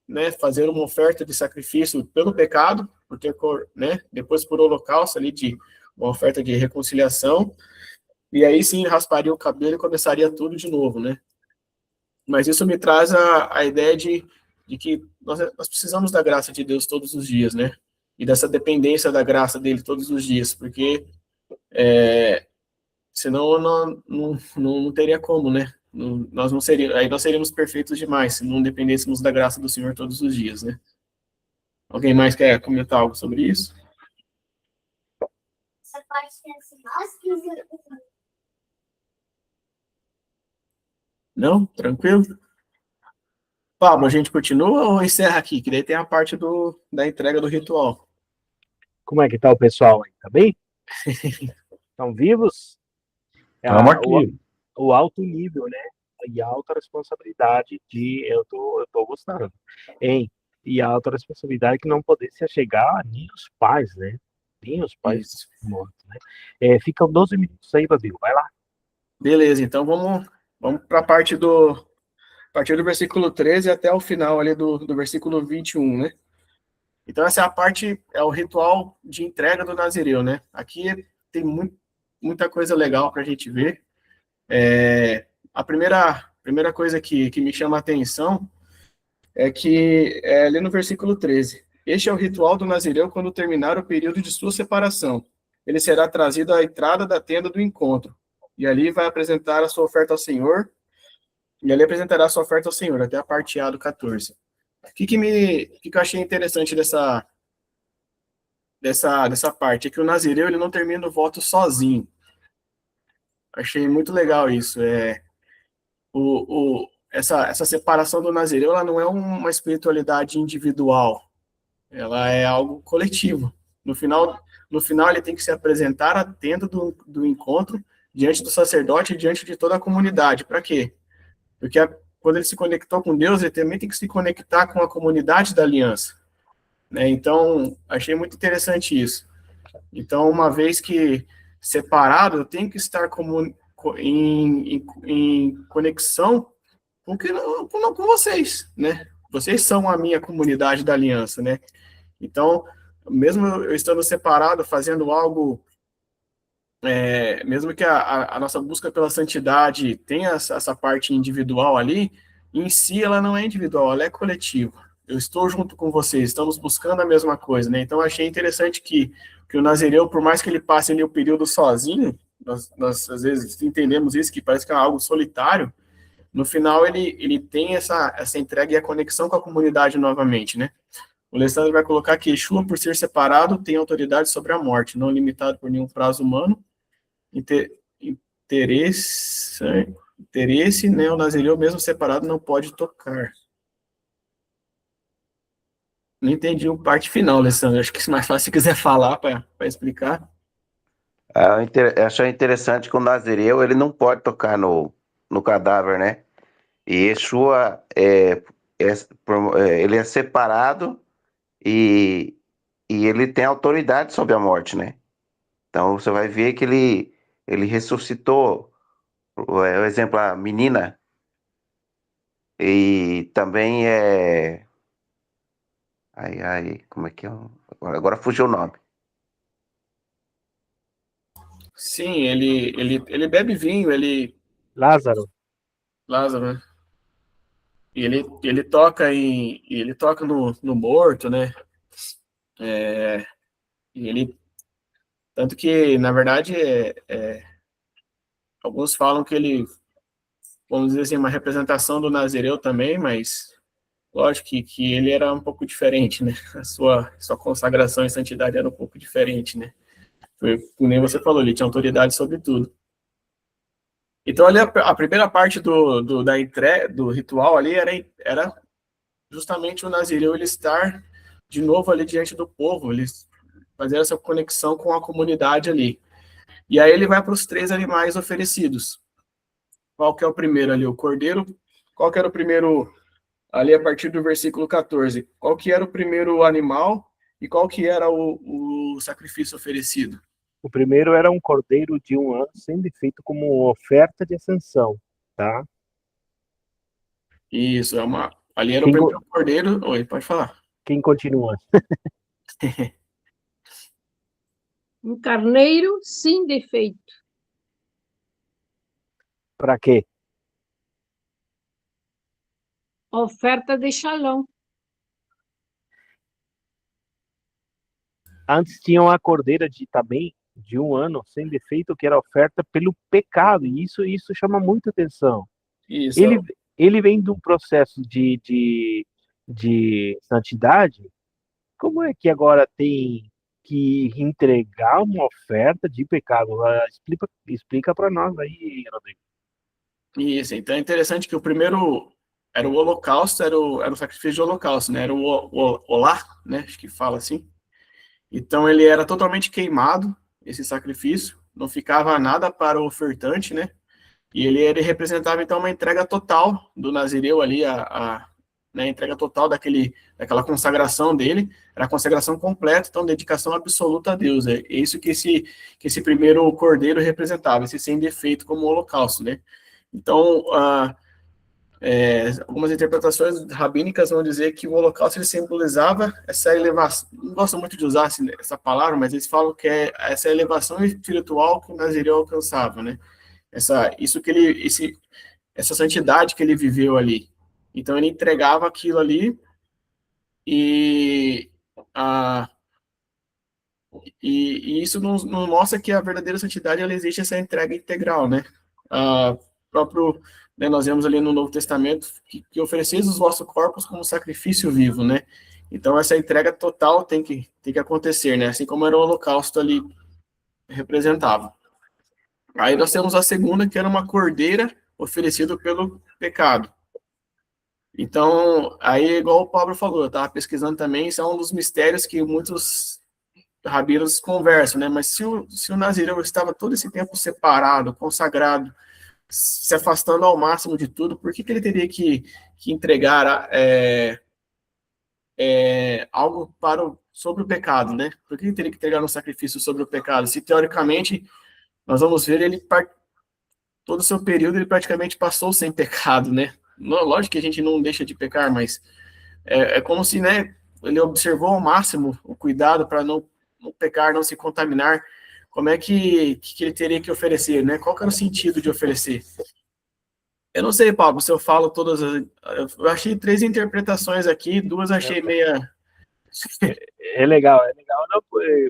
né, fazer uma oferta de sacrifício pelo pecado, por ter, né, depois por holocausto ali de uma oferta de reconciliação, e aí sim rasparia o cabelo e começaria tudo de novo, né? Mas isso me traz a ideia de que nós precisamos da graça de Deus todos os dias, né? E dessa dependência da graça dele todos os dias, porque senão não teria como, né? Nós não seríamos, aí nós seríamos perfeitos demais se não dependêssemos da graça do Senhor todos os dias, né? Alguém mais quer comentar algo sobre isso? Não? Tranquilo? Pablo, a gente continua ou encerra aqui? Que daí tem a parte da entrega do ritual. Como é que tá o pessoal aí? Tá bem? Estão vivos? Estamos aqui. O alto nível, né? E a alta responsabilidade eu tô gostando. E a alta responsabilidade que não poder se achegar nem os pais, né? Nem os pais mortos, né? Ficam 12 minutos aí, Babil. Vai lá. Beleza, então vamos para a partir do versículo 13 até o final ali do versículo 21, né? Então essa é a parte, é o ritual de entrega do nazireu, né? Aqui tem muita coisa legal para a gente ver. A primeira coisa que me chama a atenção é que ali no versículo 13, este é o ritual do nazireu quando terminar o período de sua separação. Ele será trazido à entrada da tenda do encontro, e ali vai apresentar a sua oferta ao Senhor, e ali apresentará a sua oferta ao Senhor, até a parte A do 14. que eu achei interessante dessa parte? É que o Nazireu, ele não termina o voto sozinho. Achei muito legal isso. Essa separação do Nazireu, ela não é uma espiritualidade individual, ela é algo coletivo. No final, no final ele tem que se apresentar atento do encontro, diante do sacerdote e diante de toda a comunidade. Para quê? Porque quando ele se conectou com Deus, ele também tem que se conectar com a comunidade da aliança, né? Então, achei muito interessante isso. Então, uma vez que separado, eu tenho que estar em conexão com vocês, né? Vocês são a minha comunidade da aliança, né? Então, mesmo eu estando separado, fazendo algo, mesmo que a nossa busca pela santidade tenha essa parte individual ali, em si ela não é individual, ela é coletiva. Eu estou junto com vocês, estamos buscando a mesma coisa, né? Então, achei interessante que o Nazireu, por mais que ele passe ali o período sozinho, nós às vezes entendemos isso, que parece que é algo solitário, no final ele tem essa entrega e a conexão com a comunidade novamente, né? O Alessandro vai colocar que Yeshua, por ser separado, tem autoridade sobre a morte, não limitado por nenhum prazo humano, interesse, né? O Nazireu, mesmo separado, não pode tocar. Não entendi a parte final, Alessandro. Acho que é mais fácil se quiser falar para explicar. Eu achei interessante que o Nazireu, ele não pode tocar no cadáver, né? E Yeshua, ele é separado e ele tem autoridade sobre a morte, né? Então você vai ver que ele ressuscitou, o exemplo, a menina, e também como é que é? Agora fugiu o nome. Sim, ele bebe vinho, Lázaro. Lázaro, né? E ele toca no morto, né? E tanto que, na verdade, alguns falam que ele, vamos dizer assim, uma representação do Nazireu também, mas lógico que ele era um pouco diferente, né? A sua consagração e santidade era um pouco diferente, né? Foi, como nem você falou, ele tinha autoridade sobre tudo. Então, ali, a primeira parte do ritual ali era justamente o Nazireu ele estar de novo ali diante do povo, ele fazer essa conexão com a comunidade ali. E aí ele vai para os 3 animais oferecidos. Qual que é o primeiro ali? O cordeiro. Qual que era o primeiro, ali a partir do versículo 14? Qual que era o primeiro animal e qual que era o sacrifício oferecido? O primeiro era um cordeiro de 1 ano, sem defeito, como oferta de ascensão, tá? Isso, ali era o Quem, primeiro cordeiro. Oi, pode falar. quem continua? Um carneiro sem defeito. Para quê? Oferta de shalom. Antes tinham a cordeira também de 1 ano, sem defeito, que era oferta pelo pecado, e isso chama muita atenção. Isso. Ele vem de um processo de santidade. Como é que agora tem que entregar uma oferta de pecado? Explica para nós aí, Rodrigo. Isso, então é interessante que o primeiro era o holocausto, era o sacrifício de holocausto, né? Era o olá, né? Acho que fala assim. Então ele era totalmente queimado, esse sacrifício, não ficava nada para o ofertante, né? E ele representava então uma entrega total do Nazireu ali, né, entrega total daquela consagração dele, era a consagração completa, então dedicação absoluta a Deus. É isso que esse primeiro cordeiro representava, esse sem defeito como holocausto, né? Então, algumas interpretações rabínicas vão dizer que o holocausto ele simbolizava essa elevação, não gosto muito de usar essa palavra, mas eles falam que é essa elevação espiritual que o Nazireu alcançava, né? Essa santidade que ele viveu ali. Então ele entregava aquilo ali e isso nos mostra que a verdadeira santidade ela existe essa entrega integral, né? Próprio né, nós vemos ali no Novo Testamento que ofereceis os vossos corpos como sacrifício vivo, né? Então, essa entrega total tem que acontecer, né? Assim como era o holocausto ali representava. Aí nós temos a segunda, que era uma cordeira oferecida pelo pecado. Então, aí, igual o Pablo falou, eu estava pesquisando também, isso é um dos mistérios que muitos rabinos conversam, né? Mas se o Nazireu estava todo esse tempo separado, consagrado, se afastando ao máximo de tudo, por que ele teria que entregar algo sobre o pecado, né? Por que ele teria que entregar um sacrifício sobre o pecado? Se, teoricamente, nós vamos ver, todo o seu período ele praticamente passou sem pecado, né? Lógico que a gente não deixa de pecar, mas é como se, né, ele observou ao máximo o cuidado para não pecar, não se contaminar. Como é que ele teria que oferecer, né? Qual que era o sentido de oferecer? Eu não sei, Pablo, se eu falo todas eu achei 3 interpretações aqui, 2 achei meia... É legal. Não,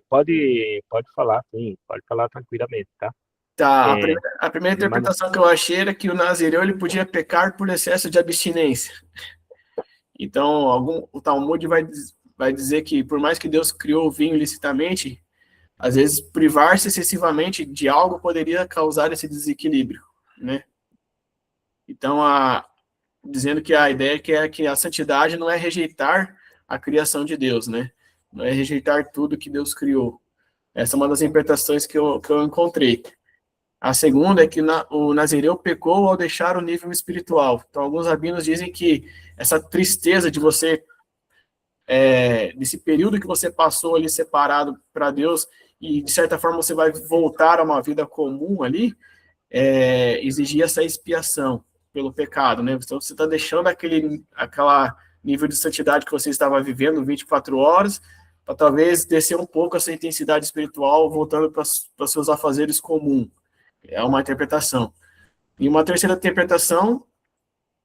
pode falar, sim, pode falar tranquilamente, tá? Tá, É, a primeira mas interpretação que eu achei era que o Nazireu ele podia pecar por excesso de abstinência. Então, o Talmud vai dizer que, por mais que Deus criou o vinho licitamente, às vezes privar-se excessivamente de algo poderia causar esse desequilíbrio, né? Então, dizendo que a ideia é que a santidade não é rejeitar a criação de Deus, né? Não é rejeitar tudo que Deus criou. Essa é uma das interpretações que eu encontrei. A segunda é que o Nazireu pecou ao deixar o nível espiritual. Então, alguns rabinos dizem que essa tristeza de você, desse período que você passou ali separado para Deus, e de certa forma você vai voltar a uma vida comum ali, exigia essa expiação pelo pecado, né? Então, você está deixando aquela nível de santidade que você estava vivendo 24 horas, para talvez descer um pouco essa intensidade espiritual, voltando para os seus afazeres comuns. É uma interpretação. E uma terceira interpretação,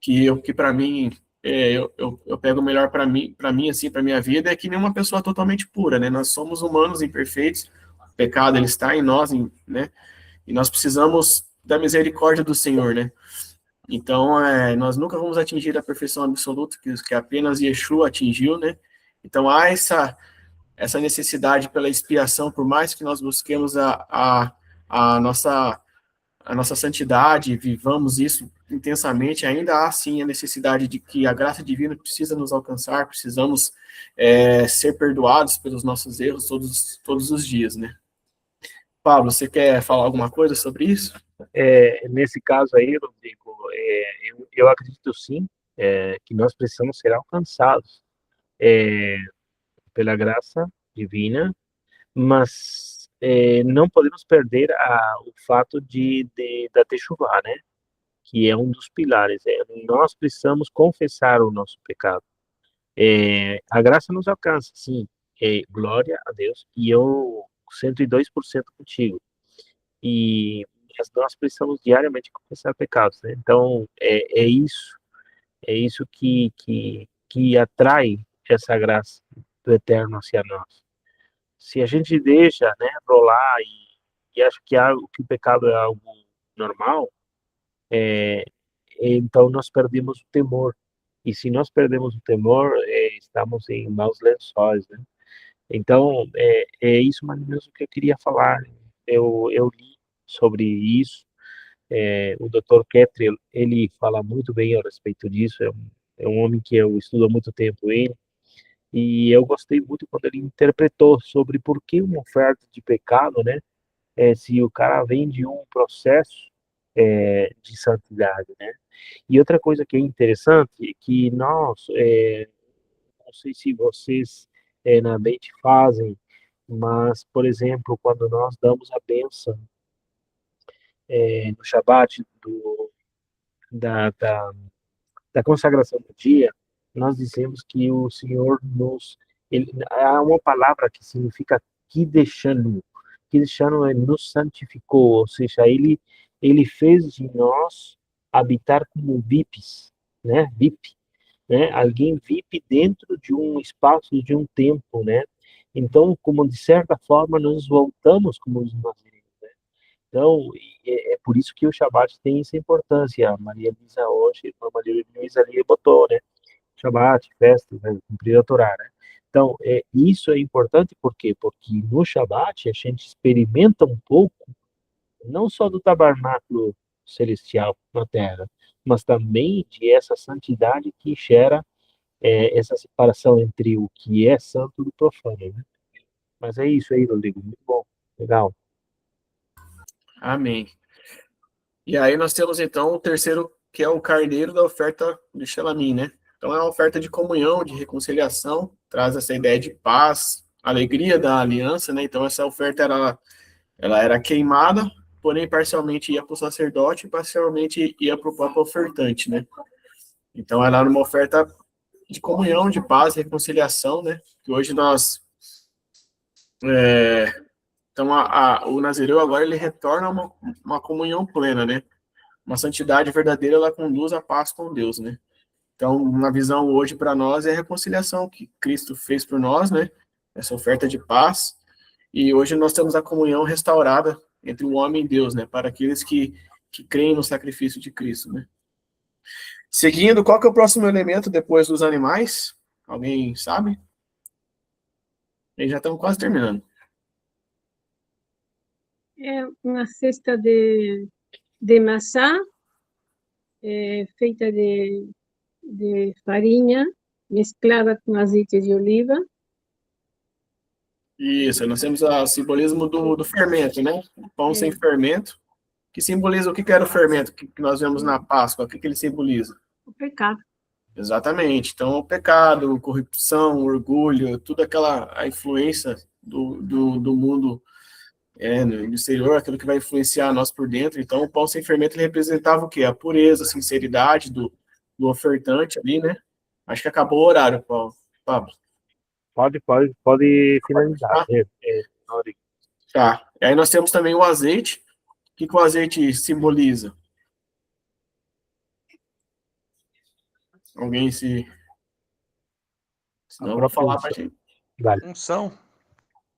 que para mim, eu pego melhor para mim, assim, para minha vida, é que nenhuma pessoa é totalmente pura, né? Nós somos humanos imperfeitos, o pecado ele está em nós, né? E nós precisamos da misericórdia do Senhor, né? Então, nós nunca vamos atingir a perfeição absoluta que apenas Yeshua atingiu, né? Então, há essa necessidade pela expiação, por mais que nós busquemos a nossa santidade, vivamos isso intensamente, ainda há sim a necessidade de que a graça divina precisa nos alcançar, precisamos ser perdoados pelos nossos erros todos os dias, né? Pablo, você quer falar alguma coisa sobre isso? Nesse caso aí, Rodrigo, eu acredito sim, que nós precisamos ser alcançados pela graça divina, mas não podemos perder o fato da techuvá, né? Que é um dos pilares. Nós precisamos confessar o nosso pecado. A graça nos alcança, sim. Glória a Deus. E eu 102% contigo. Mas nós precisamos diariamente confessar pecados, né? Então, é isso que atrai essa graça do Eterno hacia nós. Se a gente deixa, né, rolar e acha que o pecado é algo normal, então nós perdemos o temor. E se nós perdemos o temor, estamos em maus lençóis, né? Então, é isso mais ou menos o que eu queria falar. Eu li sobre isso. O Dr. Kettriel, ele fala muito bem a respeito disso. É um homem que eu estudo há muito tempo ele. E eu gostei muito quando ele interpretou sobre por que uma oferta de pecado, né? Se o cara vem de um processo de santidade, né? E outra coisa que é interessante é que nós, não sei se vocês na mente fazem, mas, por exemplo, quando nós damos a bênção no Shabat da, da, da consagração do dia, nós dizemos que o Senhor há uma palavra que significa Kideshanu. Kideshanu nos santificou, ou seja, ele fez de nós habitar como VIPs, né? VIP, né? Alguém VIP dentro de um espaço, de um tempo, né? Então, como de certa forma, nós voltamos como os nazarenos, né? Então, por isso que o Shabat tem essa importância. A Maria Luísa hoje, a Maria Luísa ali botou, né? Shabat, festa, né? Cumprir a Torá, né? Então, isso é importante por quê? Porque no Shabat a gente experimenta um pouco, não só do tabernáculo celestial na Terra, mas também de essa santidade que gera essa separação entre o que é santo do profano, né? Mas é isso aí, Rodrigo, muito bom, legal. Amém. E aí nós temos então o terceiro, que é o carneiro da oferta de Shelamim, né? Então é uma oferta de comunhão, de reconciliação, traz essa ideia de paz, alegria da aliança, né? Então essa oferta ela era queimada, porém parcialmente ia para o sacerdote e parcialmente ia para o próprio ofertante, né? Então ela era uma oferta de comunhão, de paz, reconciliação, né? Que hoje nós então o Nazireu agora ele retorna a uma comunhão plena, né? Uma santidade verdadeira, ela conduz à paz com Deus, né? Então, uma visão hoje para nós é a reconciliação que Cristo fez por nós, né? Essa oferta de paz. E hoje nós temos a comunhão restaurada entre o homem e Deus, né? Para aqueles que creem no sacrifício de Cristo, né? Seguindo, qual que é o próximo elemento depois dos animais? Alguém sabe? E já estamos quase terminando. É uma cesta de maçã feita de farinha mesclada com azeite de oliva. Isso, nós temos o simbolismo do fermento, né? O pão sem fermento, que simboliza o que era o fermento que nós vemos na Páscoa, o que ele simboliza? O pecado. Exatamente. Então, o pecado, corrupção, orgulho, toda a influência do mundo no exterior, aquilo que vai influenciar nós por dentro. Então, o pão sem fermento ele representava o quê? A pureza, a sinceridade do ofertante ali, né? Acho que acabou o horário, Pablo. Pode finalizar. Rodrigo. Tá. E aí nós temos também o azeite. O que o azeite simboliza? Alguém Senão eu vou falar para a gente. Vale. Unção.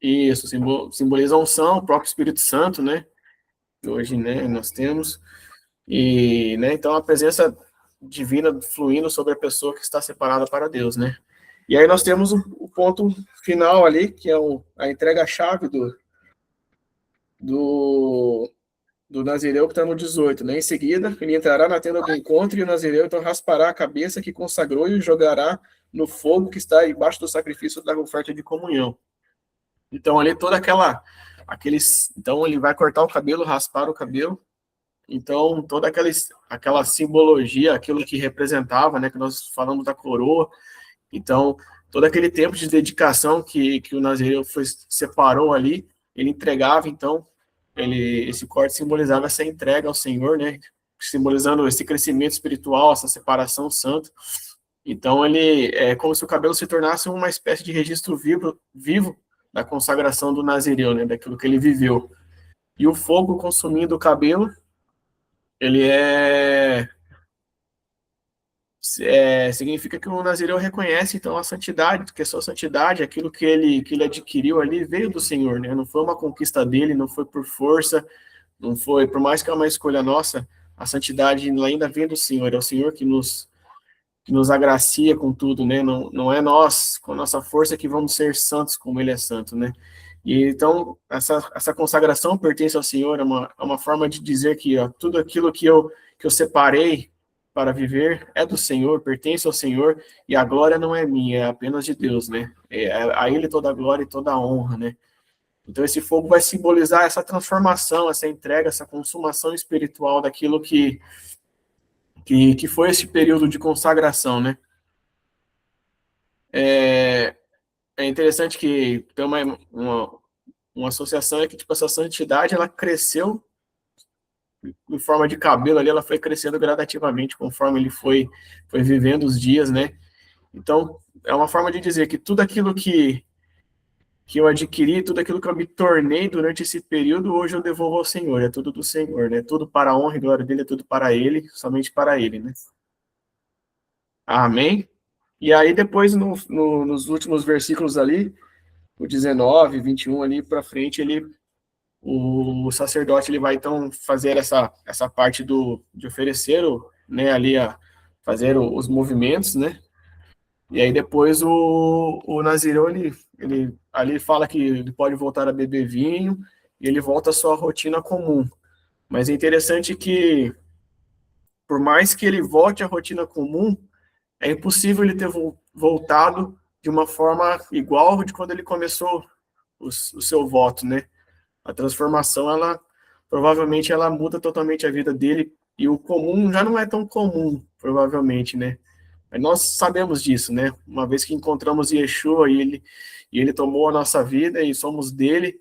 Isso, simboliza a unção, o próprio Espírito Santo, né? Que hoje, né, nós temos. E, né, então a presença divina fluindo sobre a pessoa que está separada para Deus, né? E aí nós temos o ponto final ali, que é a entrega-chave do Nazireu, que está no 18, né? Em seguida, ele entrará na tenda do encontro e o Nazireu então raspará a cabeça que consagrou e o jogará no fogo que está embaixo do sacrifício da oferta de comunhão. Então, ali toda então ele vai cortar o cabelo, raspar o cabelo. Então, toda aquela simbologia, aquilo que representava, né, que nós falamos da coroa. Então, todo aquele tempo de dedicação que o Nazireu separou ali, ele entregava, então, esse corte simbolizava essa entrega ao Senhor, né, simbolizando esse crescimento espiritual, essa separação santa. Então, ele é como se o cabelo se tornasse uma espécie de registro vivo da consagração do Nazireu, né, daquilo que ele viveu. E o fogo consumindo o cabelo, ele significa que o Nazireu reconhece, então, a santidade, que a sua santidade, aquilo que ele adquiriu ali, veio do Senhor, né? Não foi uma conquista dele, não foi por força, não foi, por mais que é uma escolha nossa, a santidade ainda vem do Senhor, é o Senhor que nos agracia com tudo, né? Não é nós, com a nossa força, que vamos ser santos como ele é santo, né? E então, essa consagração pertence ao Senhor, é uma forma de dizer que tudo aquilo que eu separei para viver é do Senhor, pertence ao Senhor, e a glória não é minha, é apenas de Deus, né? A Ele toda a glória e toda a honra, né? Então, esse fogo vai simbolizar essa transformação, essa entrega, essa consumação espiritual daquilo que foi esse período de consagração, né? É interessante que tem uma associação é que, tipo, essa santidade, ela cresceu em forma de cabelo ali, ela foi crescendo gradativamente conforme ele foi vivendo os dias, né? Então, é uma forma de dizer que tudo aquilo que eu adquiri, tudo aquilo que eu me tornei durante esse período, hoje eu devolvo ao Senhor, é tudo do Senhor, né? Tudo para a honra e glória dele, é tudo para ele, somente para ele, né? Amém? E aí depois, nos últimos versículos ali, o 19, 21 ali para frente, ele o sacerdote ele vai então fazer essa parte de oferecer, né, ali fazer os movimentos, né? E aí depois o Nazireu, ele ali fala que ele pode voltar a beber vinho, e ele volta à sua rotina comum. Mas é interessante que, por mais que ele volte à rotina comum, é impossível ele ter voltado de uma forma igual de quando ele começou o seu voto, né? A transformação, provavelmente ela muda totalmente a vida dele, e o comum já não é tão comum, provavelmente, né? Mas nós sabemos disso, né? Uma vez que encontramos Yeshua e ele tomou a nossa vida e somos dele,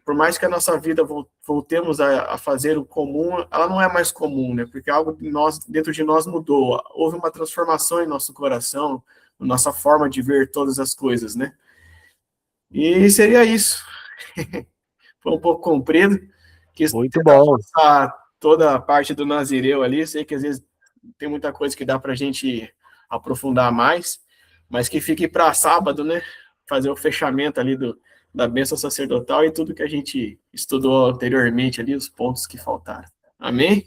por mais que a nossa vida voltemos a fazer o comum, ela não é mais comum, né? Porque algo dentro de nós mudou. Houve uma transformação em nosso coração, na nossa forma de ver todas as coisas, né? E seria isso. Foi um pouco comprido. Quis Muito tentar bom. passar toda a parte do Nazireu ali. Sei que às vezes tem muita coisa que dá para a gente aprofundar mais, mas que fique para sábado, né? Fazer o fechamento ali da bênção sacerdotal e tudo que a gente estudou anteriormente ali, os pontos que faltaram. Amém?